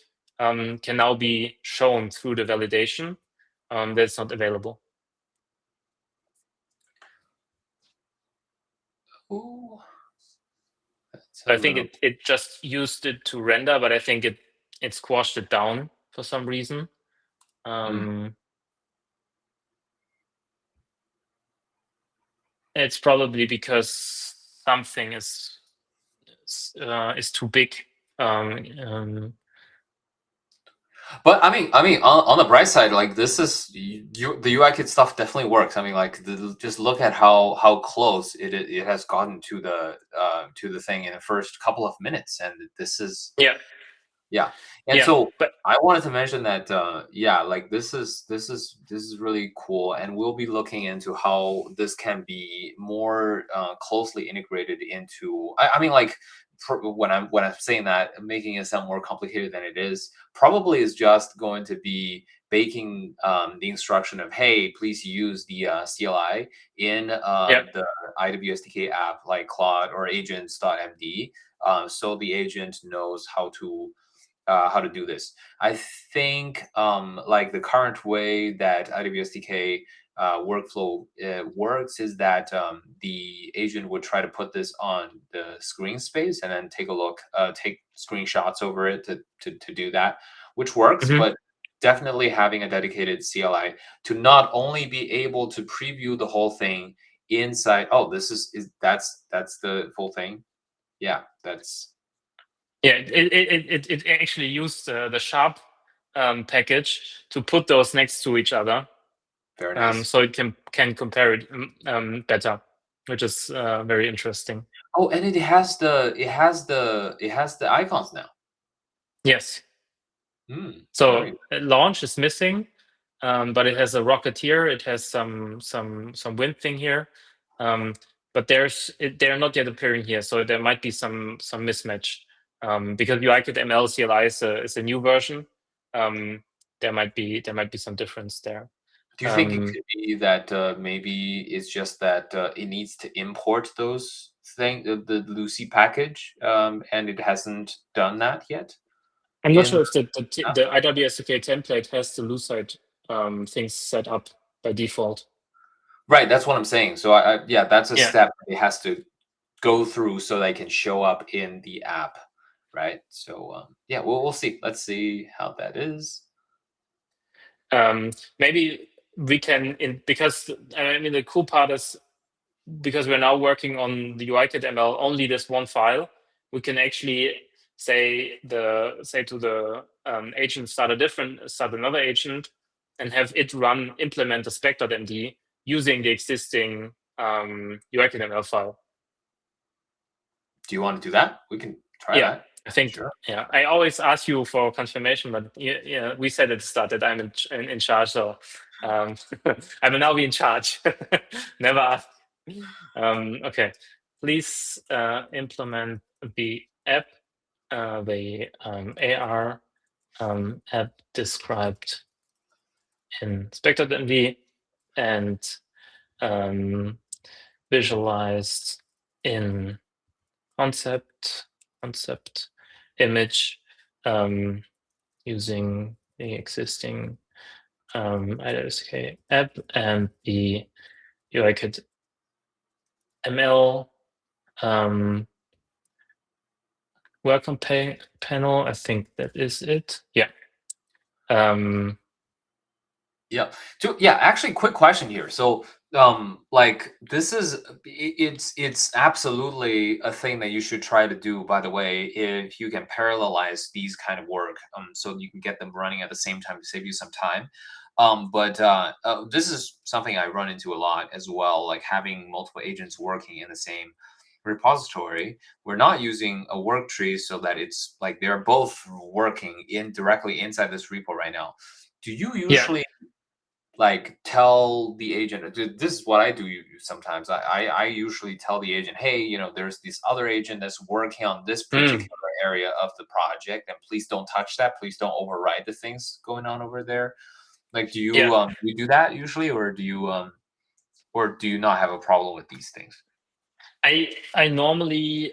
can now be shown through the validation that's not available. Ooh, let's So have I a think little. it just used it to render, but I think it squashed it down for some reason. Hmm. It's probably because something is too big. But I mean, on the bright side, like this is the UI kit stuff definitely works. I mean, like just look at how close it has gotten to the thing in the first couple of minutes, and this is Yeah, Yeah. And Yeah, so but I wanted to mention that yeah, like this is really cool, and we'll be looking into how this can be more closely integrated into I mean like when I'm saying that, making it sound more complicated than it is, probably is just going to be baking the instruction of, hey, please use the CLI in yeah. the IWSDK app like Claude or agents.md, so the agent knows how to do this. I think like the current way that IWSDK workflow works is that the agent would try to put this on the screen space and then take a look, take screenshots over it to do that, which works, Hmm. but definitely having a dedicated CLI to not only be able to preview the whole thing inside. Oh, this is that's the full thing. Yeah, that's Yeah, it actually used the sharp package to put those next to each other, very nice. so it can compare it better, which is very interesting. Oh, and it has the icons now. Yes. Very So launch is missing, but it has a rocketeer. It has some wind thing here, but they're not yet appearing here. So there might be some mismatch, because UIKit-ML CLI is a new version. Um, there might be some difference there. Do you think it Um, could be that maybe it's just that it needs to import those the Lucy package, and it hasn't done that yet? I'm not In sure if the IWSDK template has the Lucite things set up by default. right, that's what I'm saying. So yeah, that's a Yeah. step it has to go through so they can show up in the app, right? So yeah, we'll see. Let's see how that is. Maybe we can, because I mean the cool part is, because we're now working on the UIKit ML only this one file, we can actually say to the agent start another agent and have it implement the spec.md using the existing UIKit ML file. Do you want to do that? We can try Yeah, that. I think. Sure. Yeah, I always ask you for confirmation, but yeah, we said at the start that I'm in charge, so um, I will now be in charge. Never ask. Okay, please implement the app, the AR app described in Spectre.md and um, visualized in concept image, using the existing IDSK app and the UIKit ML welcome panel. I think that is it. Yeah. Yeah. So yeah, actually, quick question here. So, like this is it's absolutely a thing that you should try to do. By the way, if you can parallelize these kind of work, so you can get them running at the same time to save you some time. But this is something I run into a lot as well. Like having multiple agents working in the same repository. We're not using a work tree so that it's like they're both working in directly inside this repo right now. Do you Yeah. usually like tell the agent this is what I do sometimes I usually tell the agent, hey, there's this other agent that's working on this Mm. particular area of the project, and please don't touch that, please don't override the things going on over there. Like, Yeah. do you do that usually, or do you not have a problem with these things? I normally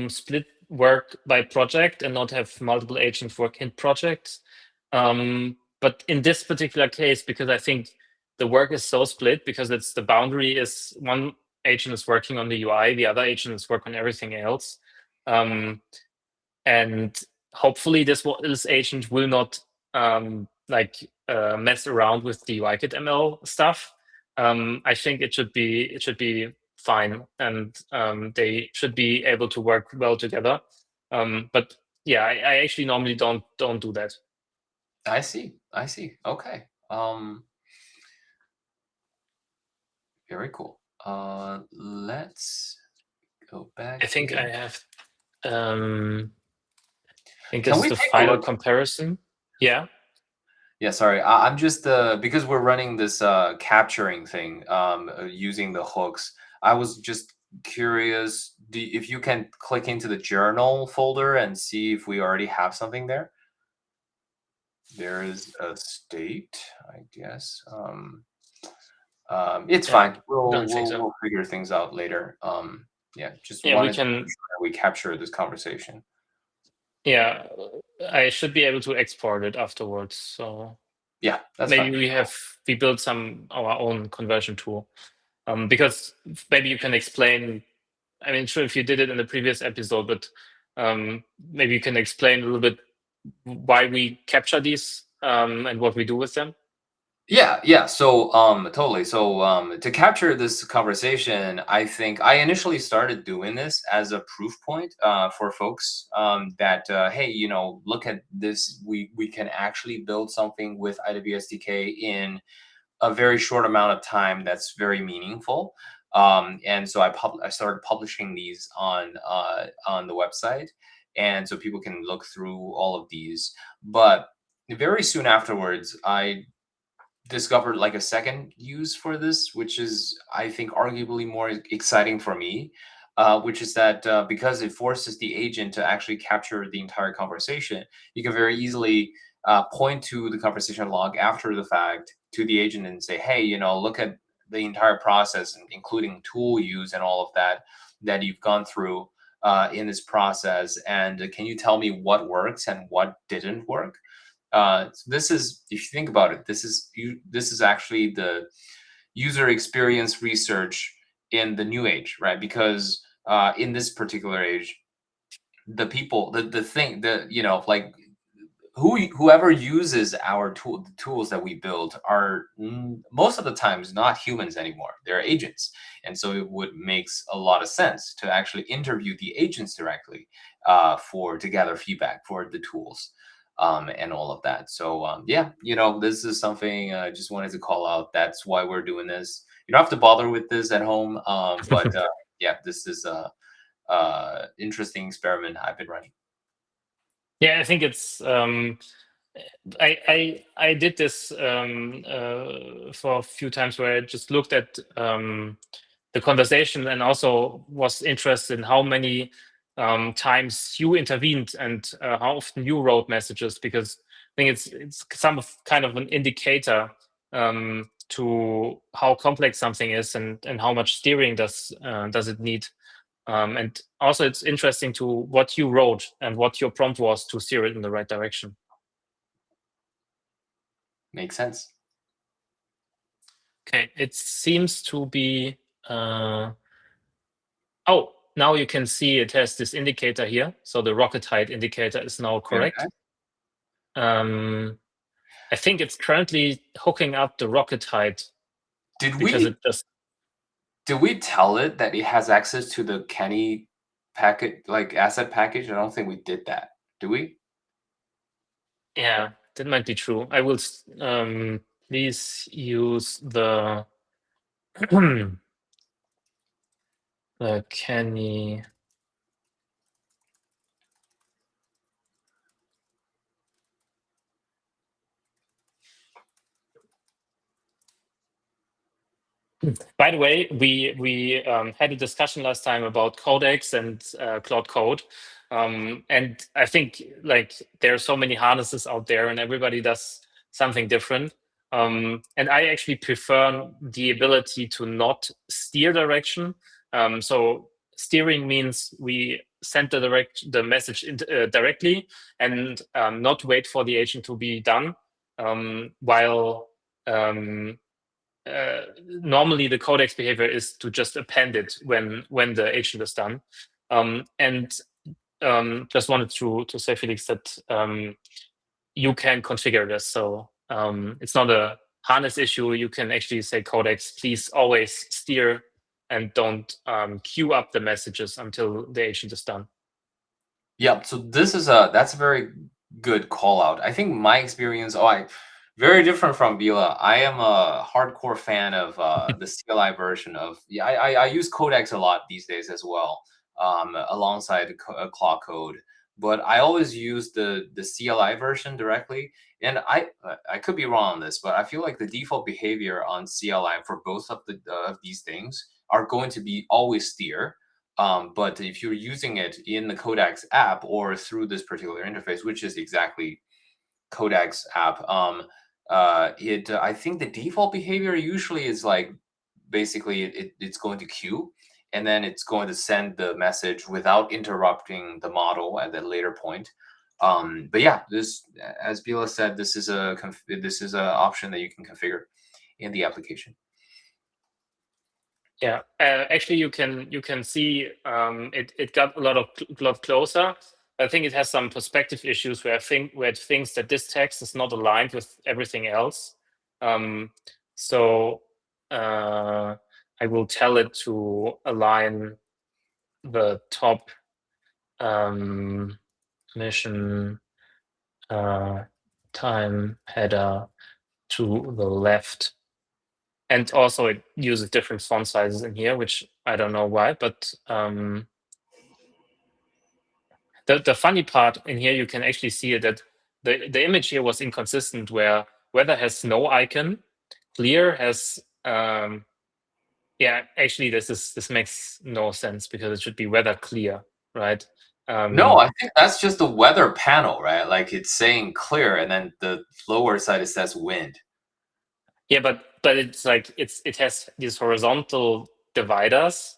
split work by project and not have multiple agents work in projects. But in this particular case, because I think the work is so split, because it's the boundary is one agent is working on the UI, the other agent is working on everything else. And hopefully this agent will not mess around with the UIKit ML stuff. I think it should be fine, and they should be able to work well together. But yeah, I actually normally don't do that. I see, okay. Very cool. Let's go I back think I here. have. Um, think Can this is we the take a final look? comparison. Yeah. Yeah, sorry. I'm just because we're running this capturing thing using the hooks. I was just curious if you can click into the journal folder and see if we already have something there. There is a state, I guess. It's Yeah. fine. We'll Don't think we'll so. we'll figure things out later. Yeah, just Yeah, we wanted to make can. sure that we capture this conversation. Yeah, I should be able to export it afterwards. So Yeah, that's maybe fine. we built our own conversion tool. Because maybe you can explain. I mean, sure, if you did it in the previous episode, but maybe you can explain a little bit why we capture these and what we do with them. Yeah. So, totally. So, to capture this conversation, I think I initially started doing this as a proof point for folks that hey, look at this. We can actually build something with IWS SDK in a very short amount of time that's very meaningful. And so I started publishing these on the website, and so people can look through all of these. But very soon afterwards, I discovered like a second use for this, which is I think arguably more exciting for me, which is that because it forces the agent to actually capture the entire conversation, you can very easily point to the conversation log after the fact to the agent and say, hey, look at the entire process, including tool use and all of that you've gone through in this process, and can you tell me what works and what didn't work? So this is, if you think about it, this is actually the user experience research in the new age, right? Because in this particular age, the people, the thing, like whoever uses our the tools that we build are most of the times not humans anymore. They're agents, and so it would makes a lot of sense to actually interview the agents directly for to gather feedback for the tools and all of that. So yeah, this is something I just wanted to call out. That's why we're doing this. You don't have to bother with this at home, but yeah, this is a interesting experiment I've been running. Yeah, I think it's. I did this for a few times where I just looked at the conversation and also was interested in how many times you intervened and how often you wrote messages, because I think it's some of kind of an indicator to how complex something is and how much steering does it need. And also, it's interesting to what you wrote and what your prompt was to steer it in the right direction. Makes sense. Okay, it seems to be. Oh, now you can see it has this indicator here. So the rocket height indicator is now correct. Okay. I think it's currently hooking up the rocket height Did because we it just. Did we tell it that it has access to the Kenny packet, like asset package? I don't think we did that. Do we? Yeah, that might be true. I will please use the the Kenny. By the way, we had a discussion last time about codecs and Cloud Code, and I think like there are so many harnesses out there, and everybody does something different. And I actually prefer the ability to not steer direction. So steering means we send the message directly and not wait for the agent to be done, while normally the codex behavior is to just append it when the agent is done. And just wanted to say, Felix, that you can configure this. So it's not a harness issue. You can actually say, codex, please always steer and don't queue up the messages until the agent is done. Yeah. So that's a very good call out. I think my experience, I very different from Bila. I am a hardcore fan of the CLI version of. Yeah, I use Codex a lot these days as well, alongside Claw Code. but I always use the CLI version directly. And I could be wrong on this, but I feel like the default behavior on CLI for both of these things are going to be always steer. But if you're using it in the Codex app or through this particular interface, which is exactly Codex app, it I think the default behavior usually is like basically it's going to queue, and then it's going to send the message without interrupting the model at a later point. But yeah, this, as Bila said, this is a option that you can configure in the application. Yeah, actually, you can see it got a lot closer. I think it has some perspective issues where it thinks that this text is not aligned with everything else. So I will tell it to align the top mission time header to the left. And also it uses different font sizes in here, which I don't know why, but the funny part in here, you can actually see it that the image here was inconsistent, where weather has no icon, clear has yeah, actually this makes no sense because it should be weather clear, right? No, I think that's just the weather panel, right? Like it's saying clear, and then the lower side it says wind. Yeah, but it's like it has these horizontal dividers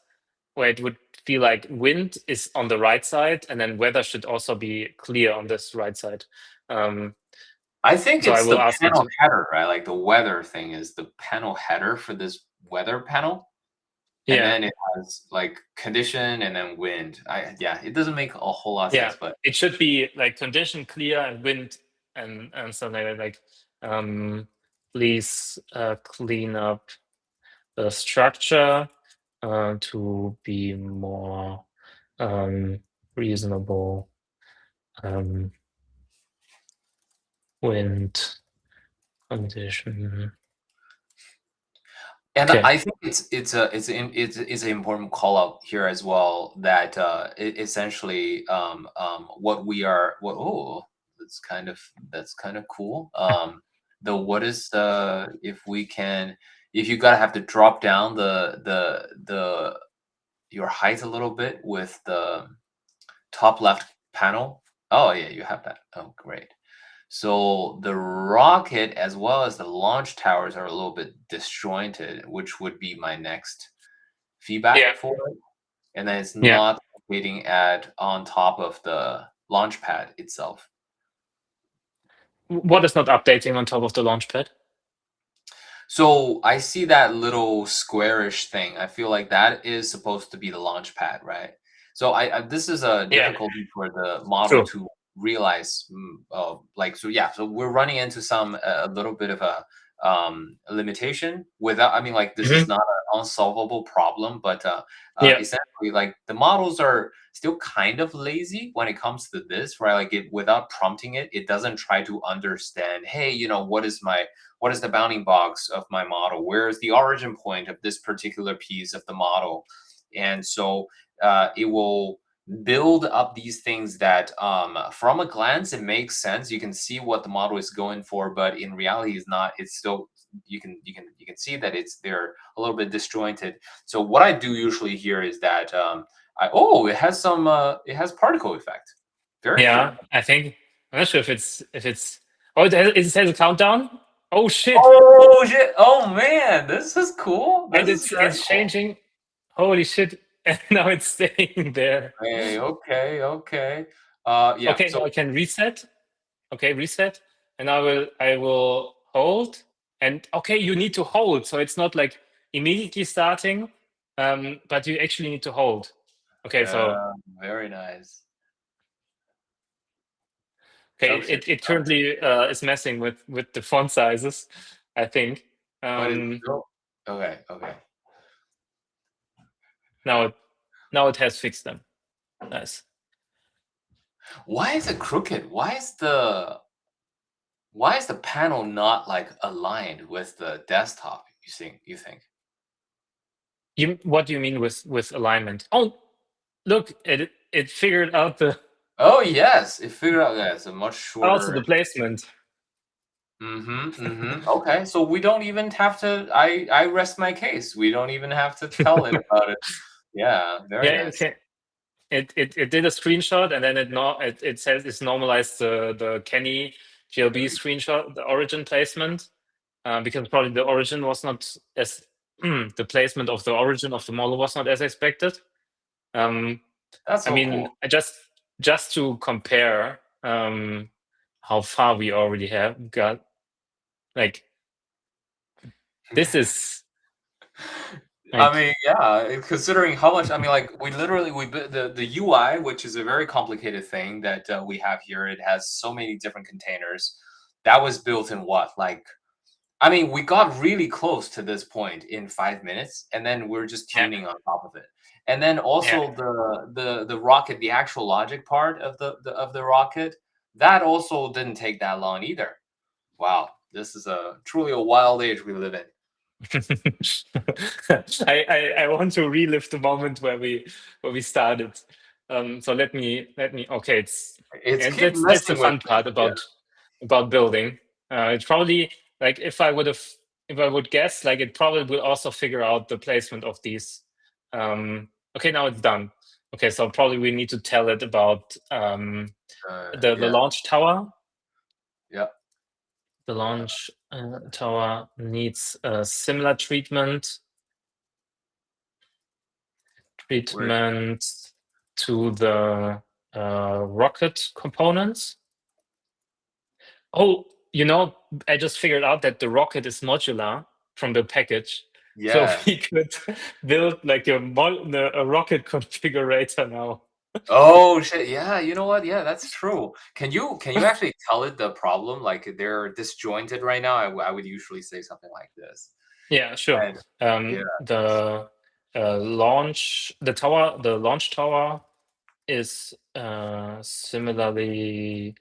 where it would feel like wind is on the right side, and then weather should also be clear on this right side. I think So I it's will the ask it panel to. header, right? Like the weather thing is the panel header for this weather panel. And Yeah, then it has like condition and then wind. Yeah, it doesn't make a whole lot of yeah. sense, but It should be like condition clear and wind and something like that. Like, please clean up the structure to be more reasonable. Wind condition. and Okay. I think it's an important call out here as well that essentially what oh that's kind of cool. The what is the if you gotta have to drop down the your height a little bit with the top left panel. Oh yeah, you have that. Oh great. So the rocket as well as the launch towers are a little bit disjointed, which would be my next Yeah. feedback for it. And then it's Yeah. not locating at on top of the launch pad itself. What is not updating on top of the launchpad? So I see that little squarish thing. I feel like that is supposed to be the launch pad, right? So I this is a Yeah. difficulty for the model True. to realize. Like so, yeah. So we're running into some a little bit of a limitation. Without, I mean, like this is Hmm. not an unsolvable problem, but Yeah. essentially, like the models are still kind of lazy when it comes to this, right? Like it without prompting it, it doesn't try to understand. Hey, what is the bounding box of my model? Where is the origin point of this particular piece of the model? And so it will build up these things that from a glance it makes sense. You can see what the model is going for, but in reality is not. It's still you can see that they're a little bit disjointed. So what I do usually here is that it has some it has particle effect. Very Yeah. cool. I think I'm not sure if it's. Oh, it has a countdown. Oh shit! Oh shit! Oh man, this is cool. And This is very it's cool. changing. Holy shit! And now it's staying there. Hey, okay, okay. Yeah. Okay, now So I can reset. Okay, reset, and I will hold. And okay, you need to hold, so it's not like immediately starting, but you actually need to hold. Okay, so very nice. okay, Oh shit! it Oh, currently is messing with the font sizes, I think. but it's Um, still okay. Okay. now it now it has fixed them. Nice. Why is it crooked? Why is the panel not like aligned with the desktop? You think? What do you mean with alignment? Oh, look, it figured out the Oh yes, it figured out that it's a much Also shorter. the placement. Okay, so we don't even have to. I rest my case. We don't even have to tell it about it. Yeah, very Yeah, nice. okay. It did a screenshot and then it says it's normalized the Kenny GLB screenshot, the origin placement, because probably the origin was not as the placement of the origin of the model was not as expected. Um, That's I so mean, cool. just to compare how far we already have got, like this is I like mean, yeah, considering how much, I mean, like we literally we the UI, which is a very complicated thing that we have here. It has so many different containers. That was built in what, like I mean, we got really close to this point in 5 minutes, and then we're just yeah, tuning on top of it. And then yeah. also the rocket, the actual logic part of the rocket, that also didn't take that long either. Wow, this is a truly a wild age we live in. I want to relive the moment where we started. So let me okay, It's and keep that's the messing with fun me. part about building. It's probably like if I would guess, like it probably will also figure out the placement of these. Okay, now it's done. Okay, so probably we need to tell it about the Yeah, launch tower. yeah. The launch tower needs a similar Where treatment to the rocket components. Oh, I just figured out that the rocket is modular from the package. So yeah. we could build like a rocket configurator now. Oh shit, yeah, you know what? Yeah, that's true. Can you actually tell it the problem? Like they're disjointed right now. I would usually say something like this. Yeah, sure. And yeah, The launch tower is similarly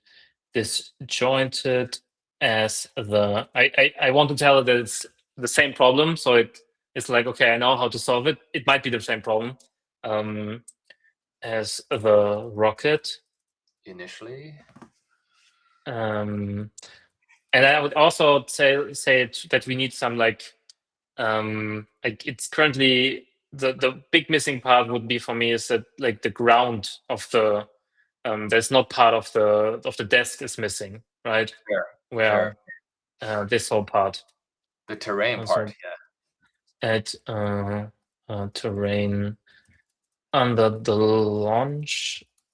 disjointed as I want to tell it that it's the same problem, so it's like, okay, I know how to solve it. It might be the same problem um, as the rocket. initially. um, and I would also that we need some like it's currently the big missing part would be for me is that like the ground of the there's not part of the desk is missing, right? Fair, fair. Where this whole part. The terrain part, So yeah. add terrain under the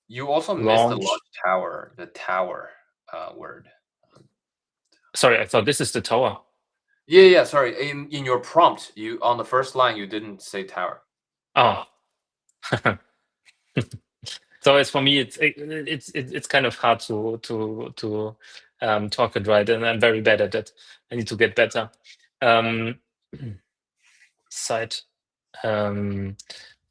You also missed the launch. launch tower, the tower word. Sorry, I thought this is the tower. Yeah, yeah, sorry. In your prompt, you on the first line you didn't say tower. Oh, so it's for me. It's kind of hard to talk it right, and I'm very bad at it. I need to get better. Um, site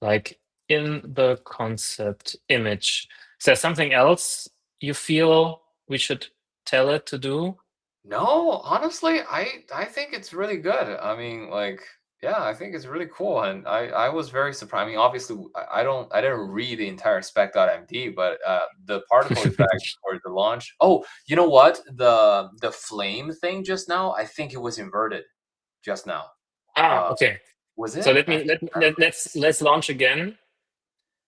like in the concept image. Is there something else you feel we should tell it to do? No, honestly, I think it's really good. I mean, like, yeah, I think it's really cool, and I was very surprised. I mean, obviously, I didn't read the entire spec.md, but the particle effect for the launch. Oh, you know what? The flame thing just now, I think it was inverted just now. Uh, Okay. was So it? I let's launch again,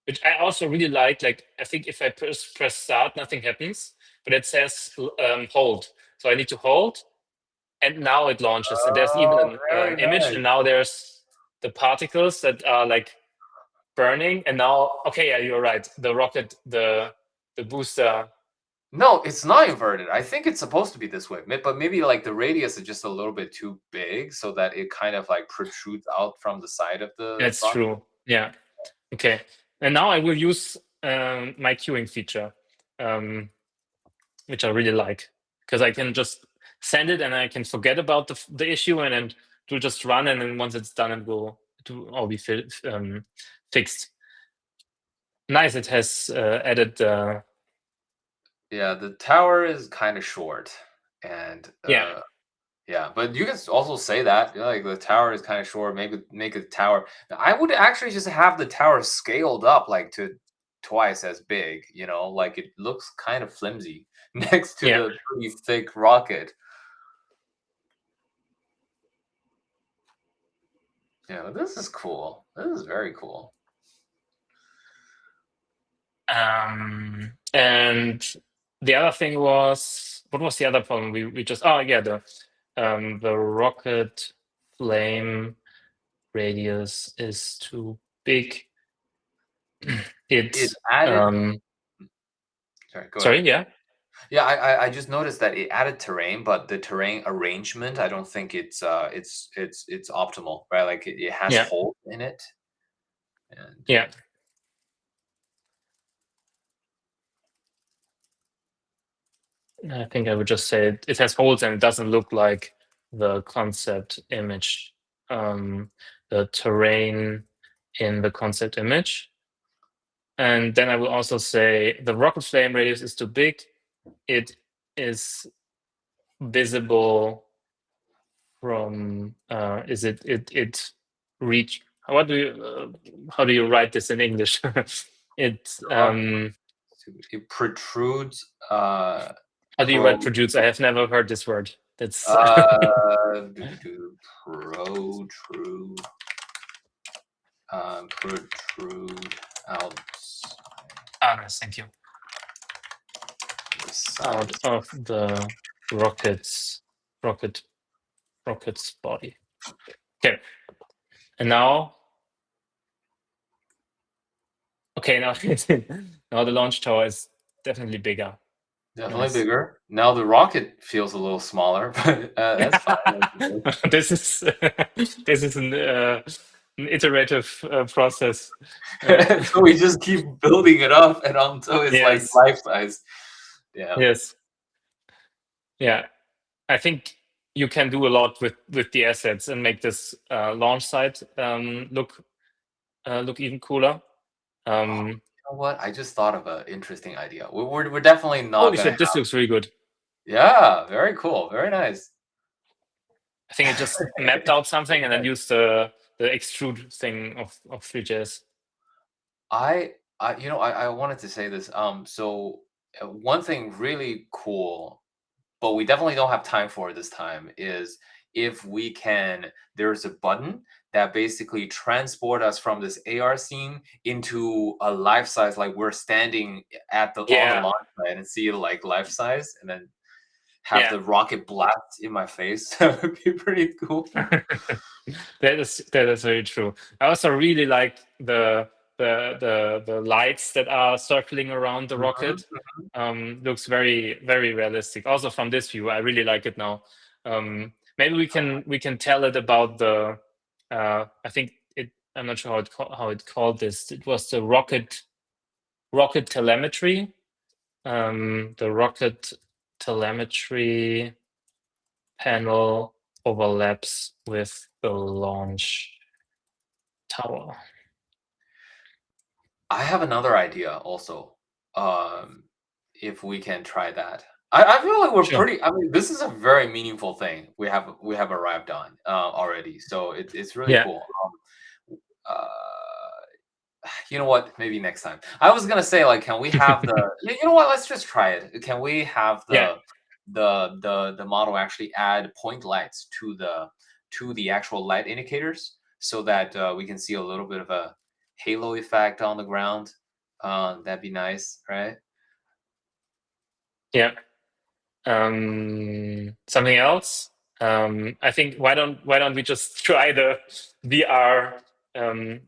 which I also really like. Like I think if I press start, nothing happens, but it says hold. So I need to hold, and now it launches. And there's even Oh, an very image, nice. and now there's the particles that are like burning. And now, okay, yeah, you're right. The rocket, the booster. No, it's not inverted. I think it's supposed to be this way, but maybe like the radius is just a little bit too big so that it kind of like protrudes out from the side of the That's rocket. true. Yeah. Okay. And now I will use my queuing feature, um, which I really like, because I can just send it and I can forget about the issue, and then it will just run. And then once it's done, it will all be fixed. Nice. It has added. Yeah, the tower is kind of short, and Yeah. yeah, but you can also say that like the tower is kind of short. Maybe make a tower. I would actually just have the tower scaled up like to twice as big, you know, like it looks kind of flimsy next to Yeah. the pretty thick rocket. Yeah, this is cool. This is very cool. And the other thing was, what was the other problem? We just, oh yeah, the rocket flame radius is too big. It It's added. Sorry, go ahead. sorry, yeah, Yeah, I just noticed that it added terrain, but the terrain arrangement, I don't think it's optimal, right? Like it has yeah, holes in it, and yeah. I think I would just say it has holes and it doesn't look like the concept image, the terrain in the concept image. And then I will also say the rocket flame radius is too big. It is visible from is it reach how do you write this in English? It it protrudes. how do you Pro write produce? I have never heard this word. That's protrude protrude out yes, thank you. the side. Out of the rocket's rocket rocket's body. Okay, and now okay now now the launch tower is definitely bigger. Definitely Nice. bigger. Now the rocket feels a little smaller, but that's fine. This is this is an iterative process. So we just keep building it up and until it's like Yes, life size. Yeah. yes, yeah. I think you can do a lot with the assets and make this launch site look even cooler. Oh, Um, you know what? I just thought of an interesting idea. We're definitely not Holy gonna shit, this have. looks really good. Yeah, very cool. Very nice. I think I just mapped out something Very and then nice. used the extrude thing of 3JS. I wanted to say this. So one thing really cool, but we definitely don't have time for it this time, is if we can, there's a button that basically transport us from this AR scene into a life size, like we're standing at the on the Yeah, launch site and see like life size, and then have yeah. the rocket blast in my face. That would be pretty cool. That is very true. I also really like the lights that are circling around the Mhm. rocket. Looks very very realistic. Also from this view, I really like it now. Maybe we can tell it about the. I think it. I'm not sure how it called this. It was the rocket telemetry. The rocket telemetry panel overlaps with the launch tower. I have another idea also. Um, if we can try that. I feel like we're Sure. pretty. I mean, this is a very meaningful thing we have arrived on already. So it's really Yeah. cool. Uh, you know what? Maybe next time. I was gonna say like, can we have the? You know what? Let's just try it. Can we have Yeah. the model actually add point lights to the actual light indicators so that we can see a little bit of a halo effect on the ground? That'd be nice, right? Yeah. Something else. I think why don't we just try the VR? Um,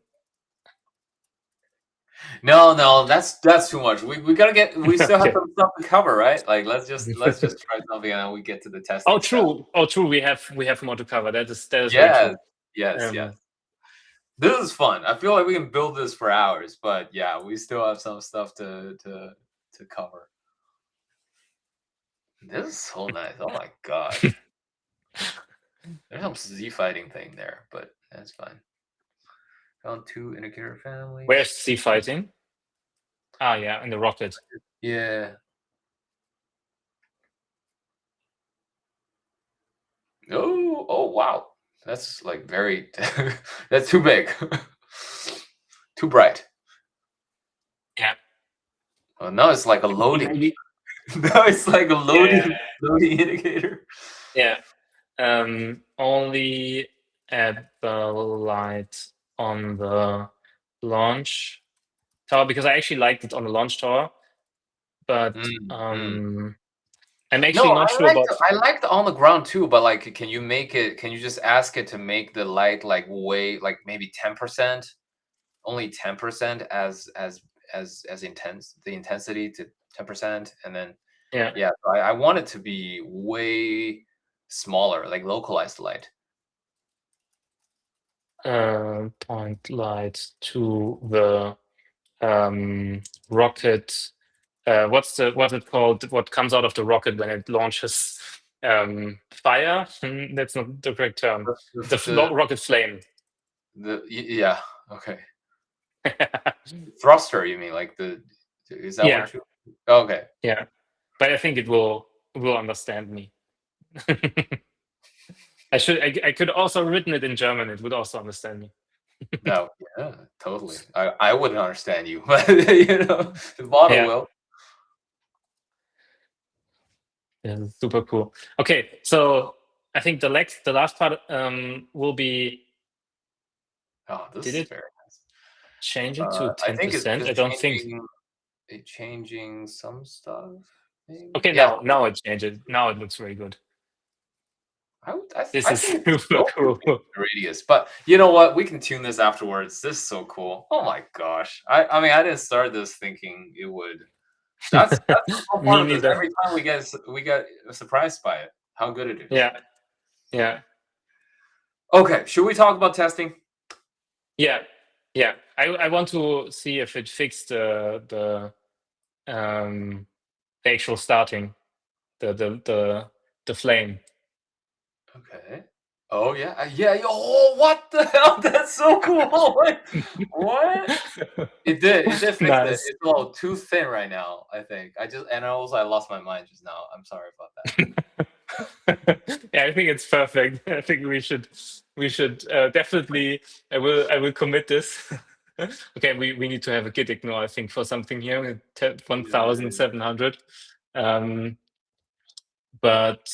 No, that's too much. We gotta get. We still have okay. some stuff to cover, right? Like let's just try something and then we get to the Oh, testing step. true. Oh, true. We have more to cover. That is very Yes, true. yes. Um, This is fun. I feel like we can build this for hours, but yeah, we still have some stuff to cover. This is so nice. Oh my god. There's some Z fighting thing there, but that's fine. Found two indicator where's families. sea fighting? Ah, yeah, in the rocket. Yeah. Oh wow. That's like very that's too big. Too bright. Yeah. Oh, now it's like a loading. Maybe, Now it's like a yeah, loading indicator. yeah. Only add the light on the launch tower because I actually liked it on the launch tower, but Mm. I'm No, actually not sure about. I liked on the ground too, but like, can you make it? Can you just ask it to make the light like way like maybe 10%, only 10% as intense the intensity to 10%, and then Yeah, yeah, so I want it to be way smaller, like localized light. point light to the rocket. What's it called? What comes out of the rocket when it launches fire? That's not the correct term. The The the rocket flame. yeah, okay. Thruster, you mean like the is that Yeah, what you okay. yeah. But I think it will understand me. I could also written it in German. It would also understand me. No, yeah, totally. I wouldn't understand you, but the model Yeah, will. yeah, super cool. Okay, so I think the last part will be. Oh, this Did is it very nice. change it to I think it's 10%? just I don't think. changing some stuff, maybe. Okay, Yeah, now it changed it. Now it looks very good. This I is think it's super still cool. the radius, but you know what? We can tune this afterwards. This is so cool. Oh my gosh. I mean, I didn't start this thinking it would. That's the fun Me part of this. neither. Every time we get surprised by it, how good it is. Yeah, yeah, Okay, should we talk about testing? yeah, yeah. I want to see if it fixed the actual starting the flame. Okay. Oh yeah, yeah. Oh, what the hell? That's so cool. Like, what? It did fix it. Nice. It's a little too thin right now, I think. I lost my mind just now. I'm sorry about that. Yeah, I think it's perfect. I think we should definitely. I will commit this. Okay, we need to have a git ignore. I think for something here, at Yeah. 1,700. Um, but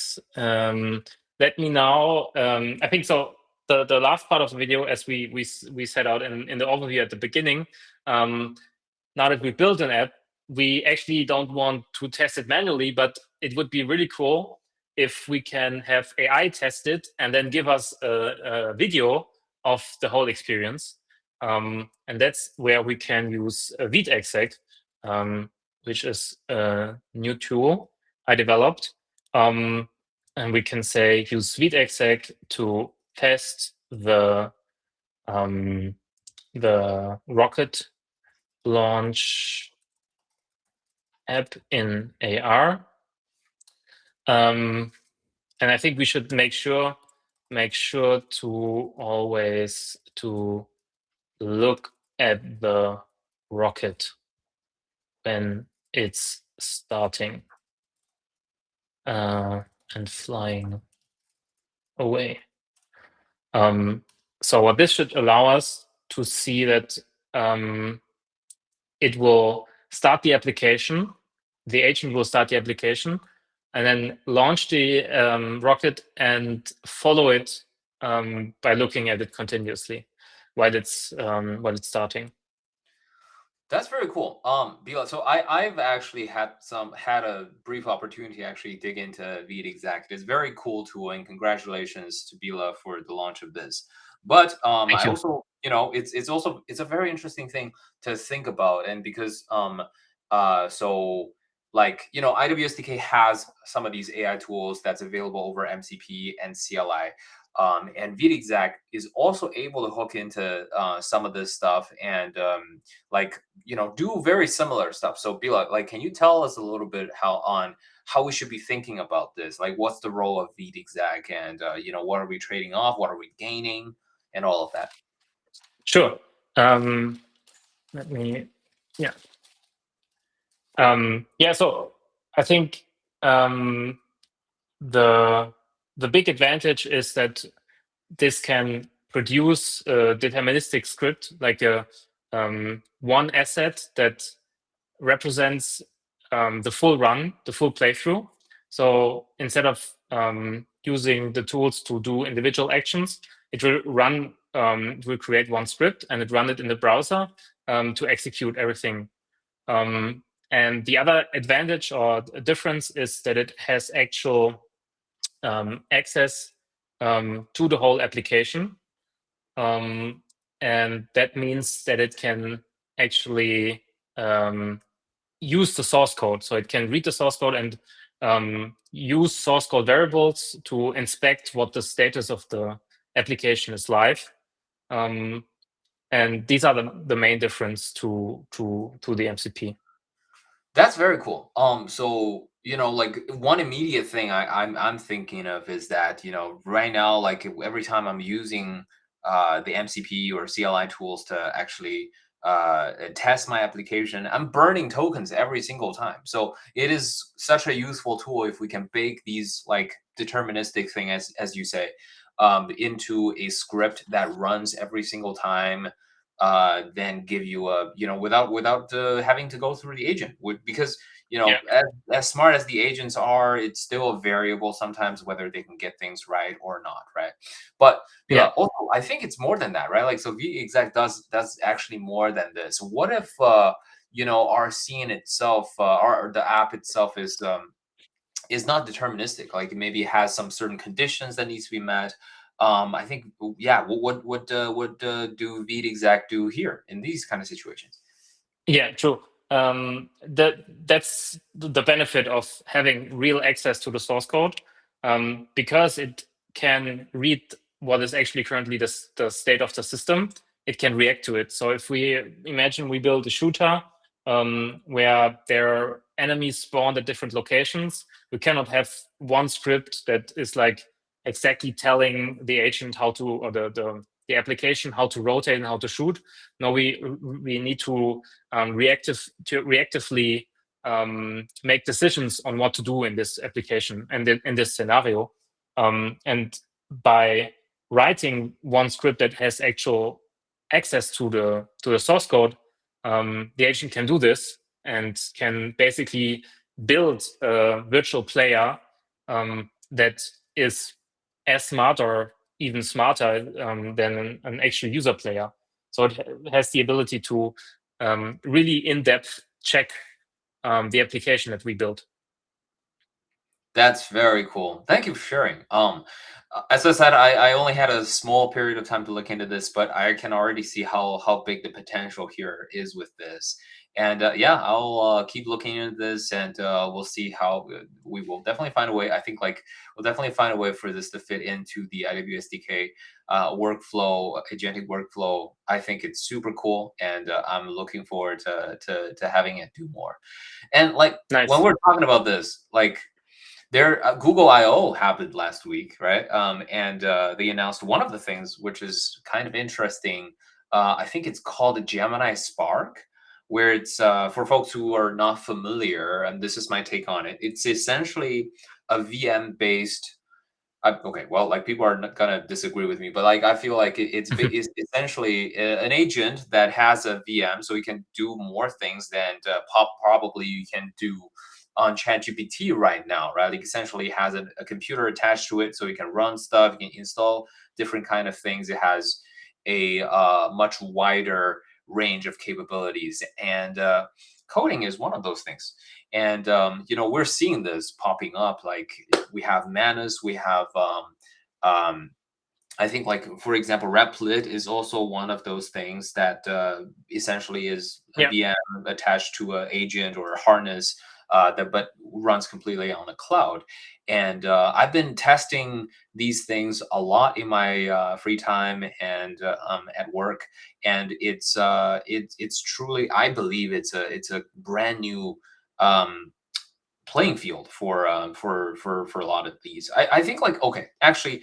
let me now. I think so. The last part of the video, as we set out in the overview at the beginning. Um, Now that we built an app, we actually don't want to test it manually, but it would be really cool if we can have AI test it and then give us a video of the whole experience. And that's where we can use VidExec, which is a new tool I developed. And we can say use VidExec to test the rocket launch app in AR. And I think we should make sure to always to look at the rocket when it's starting and flying away. So what this should allow us to see that it will start the application, the agent will start the application, and then launch the rocket and follow it by looking at it continuously while it's starting. That's very cool. Bila, so I've actually had a brief opportunity to actually dig into Veed Exact. It's very cool tool, and congratulations to Bila for the launch of this. But Thank I you. also, it's a very interesting thing to think about, and because so like IWSDK has some of these AI tools that's available over MCP and CLI. And VidExact is also able to hook into some of this stuff and like do very similar stuff. So Bila, like, can you tell us a little bit how we should be thinking about this? Like, what's the role of VidExact, and what are we trading off? What are we gaining, and all of that? Sure. Let me. Yeah. Yeah. So I think the big advantage is that this can produce a deterministic script, like a one asset that represents the full run, the full playthrough. So instead of using the tools to do individual actions, it will run, it will create one script and it run it in the browser to execute everything. And the other advantage or difference is that it has actual access to the whole application. And that means that it can actually use the source code. So it can read the source code and use source code variables to inspect what the status of the application is live. And these are the main difference to the MCP. That's very cool. So like one immediate thing I'm thinking of is that right now, like every time I'm using the MCP or CLI tools to actually test my application, I'm burning tokens every single time. So it is such a useful tool if we can bake these like deterministic thing, as you say, into a script that runs every single time, then give you a without having to go through the agent. Because Yeah. as smart as the agents are, it's still a variable sometimes whether they can get things right or not, right? But Yeah. also I think it's more than that, right? Like, so vexec does actually more than this. What if our scene itself, or the app itself is not deterministic, like maybe it has some certain conditions that needs to be met? I think, yeah, what do vexec do here in these kind of situations? Yeah, true. That's the benefit of having real access to the source code, because it can read what is actually currently the state of the system. It can react to it. So if we imagine we build a shooter where there are enemies spawned at different locations, we cannot have one script that is like exactly telling the agent how to, or the application how to rotate and how to shoot. No, we need to reactively make decisions on what to do in this application and in this scenario. And by writing one script that has actual access to the source code, the agent can do this and can basically build a virtual player that is as smart or even smarter than an actual user player. So it has the ability to really in-depth check the application that we built. That's very cool. Thank you for sharing. As I said, I only had a small period of time to look into this, but I can already see how big the potential here is with this. And yeah, I'll keep looking into this, and we'll see how we will definitely find a way. I think like we'll definitely find a way for this to fit into the IWS SDK workflow, agentic workflow. I think it's super cool, and I'm looking forward to having it do more. And like when Nice. we're talking about this, like Google I/O happened last week, right? And they announced one of the things, which is kind of interesting. I think it's called a Gemini Spark, where it's for folks who are not familiar, and this is my take on it. It's essentially a VM based. Okay, well, like people are not gonna disagree with me, but like I feel like it's essentially an agent that has a VM, so you can do more things than probably you can do on ChatGPT right now, right? Like essentially has a computer attached to it, so you can run stuff, you can install different kind of things. It has a much wider range of capabilities, and coding is one of those things. And we're seeing this popping up. Like we have Manus, we have I think, like for example, Replit is also one of those things that essentially is a Yeah. VM attached to an agent or a harness that but runs completely on the cloud. And I've been testing these things a lot in my free time and at work, and it's truly, I believe it's a brand new playing field for a lot of these. I think, like, okay, actually,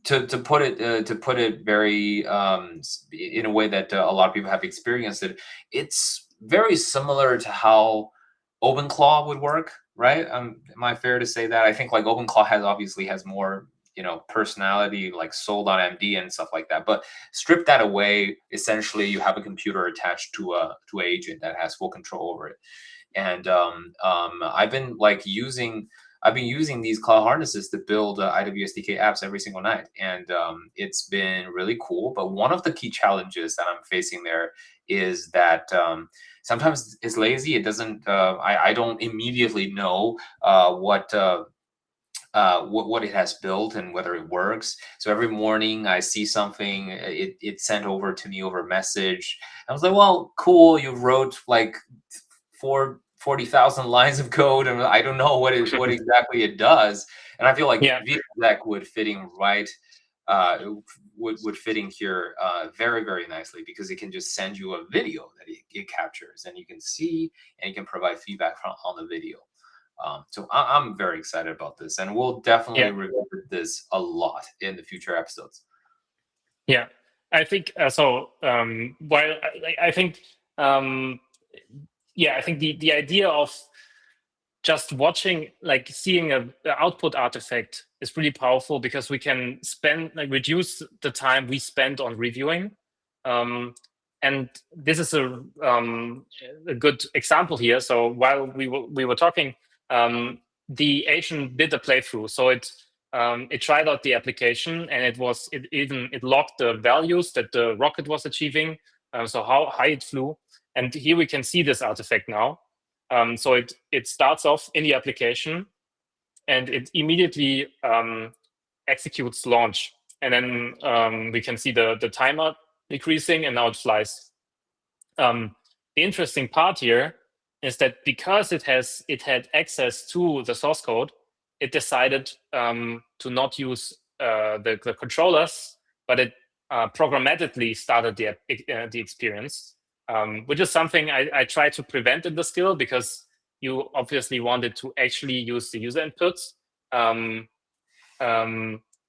to put it very in a way that a lot of people have experienced it, it's very similar to how OpenClaw would work, right? Am I fair to say that? I think like OpenClaw obviously has more personality like soul.md and stuff like that. But strip that away, essentially you have a computer attached to a agent that has full control over it. And I've been using these cloud harnesses to build IWS SDK apps every single night, and it's been really cool. But one of the key challenges that I'm facing there is that sometimes it's lazy. It doesn't. I don't immediately know what it has built and whether it works. So every morning I see something, it sent over to me over message. I was like, well, cool. You wrote like 40,000 lines of code, and I don't know what exactly it does. And I feel like Yeah, VLDEC would fit in right. Would fit in here very, very nicely, because it can just send you a video that it captures, and you can see, and you can provide feedback on the video. So I'm very excited about this, and we'll definitely yeah, revisit this a lot in the future episodes. yeah. I think so. While I think, um, yeah, I think the idea of just watching, like seeing a output artifact is really powerful, because we can reduce the time we spend on reviewing. And this is a good example here. So while we were talking, the agent did a playthrough. So it tried out the application, and it logged the values that the rocket was achieving, so how high it flew. And here we can see this artifact now. So it starts off in the application, and it immediately executes launch. And then we can see the timer decreasing, and now it flies. The interesting part here is that because it had access to the source code, it decided to not use the controllers, but it programmatically started the experience, which is something I try to prevent in the skill, because you obviously wanted to actually use the user inputs.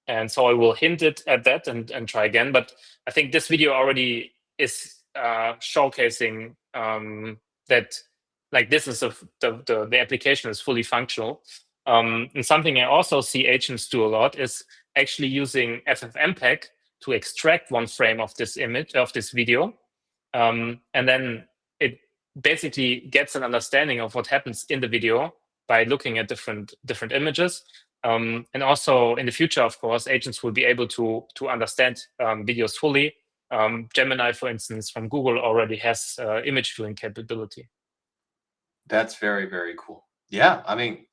And so I will hint it at that and try again. But I think this video already is showcasing that, like, this is the application is fully functional. And something I also see agents do a lot is actually using FFmpeg to extract one frame of this image, of this video, and then it basically gets an understanding of what happens in the video by looking at different images. And also in the future, of course, agents will be able to understand videos fully. Gemini, for instance, from Google already has image viewing capability. That's very, very cool. Yeah, I mean,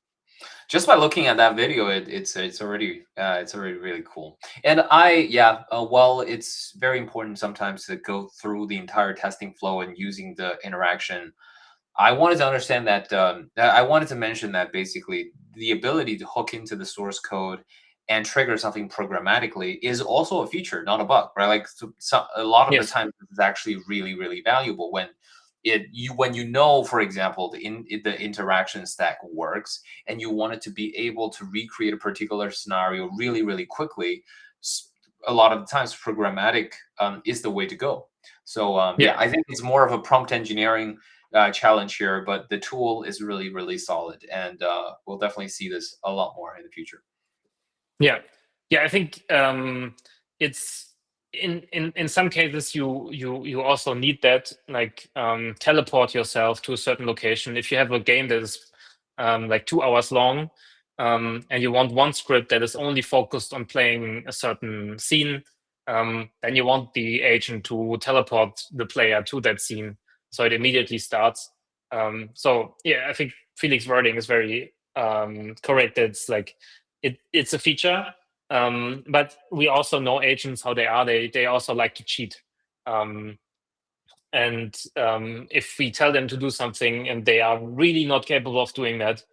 just by looking at that video, it's already really cool. And while it's very important sometimes to go through the entire testing flow and using the interaction, I wanted to understand that I wanted to mention that basically the ability to hook into the source code and trigger something programmatically is also a feature, not a bug, right? Like, a lot of the Yes. time, it's actually really, really valuable when when you know, for example, the interaction stack works, and you want it to be able to recreate a particular scenario really, really quickly. A lot of the times, programmatic is the way to go. So Yeah. I think it's more of a prompt engineering challenge here, but the tool is really, really solid, and we'll definitely see this a lot more in the future. Yeah. I think it's in some cases you also need that, like, teleport yourself to a certain location. If you have a game that is like 2 hours long, and you want one script that is only focused on playing a certain scene, then you want the agent to teleport the player to that scene, so it immediately starts. So yeah, I think Felix wording is very correct. It's like it's a feature, but we also know agents how they are. They also like to cheat. And if we tell them to do something and they are really not capable of doing that,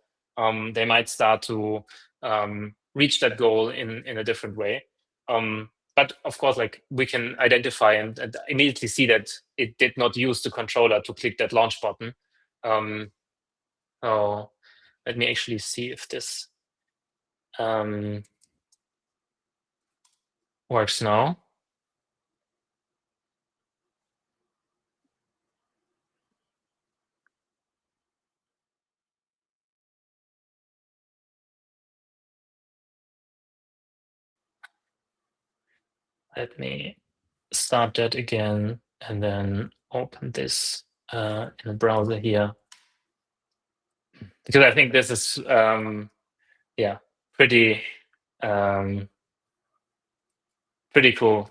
they might start to reach that goal in a different way. But of course, like, we can identify and immediately see that it did not use the controller to click that launch button. So let me actually see if this works now. Let me start that again and then open this in a browser here. Because I think this is, pretty cool.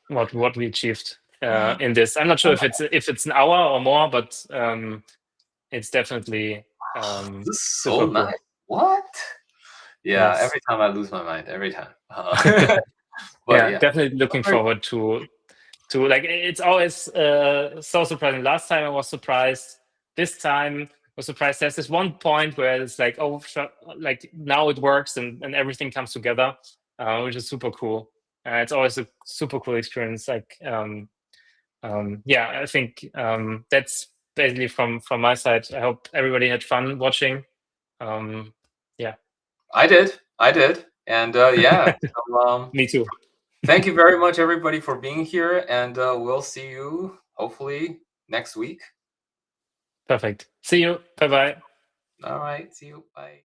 What we achieved in this. I'm not sure if it's an hour or more, but it's definitely This is super so cool. nice. What? Yeah, Yes. every time I lose my mind, every time. But yeah, Definitely looking forward to like, it's always so surprising. Last time I was surprised. This time I was surprised. There's this one point where it's like, oh, like now it works and everything comes together, which is super cool. It's always a super cool experience. Like, I think that's basically from my side. I hope everybody had fun watching. Yeah. I did, and yeah. So, Me too. thank you very much, everybody, for being here, and we'll see you hopefully next week. Perfect. See you. Bye bye. All right, see you. Bye.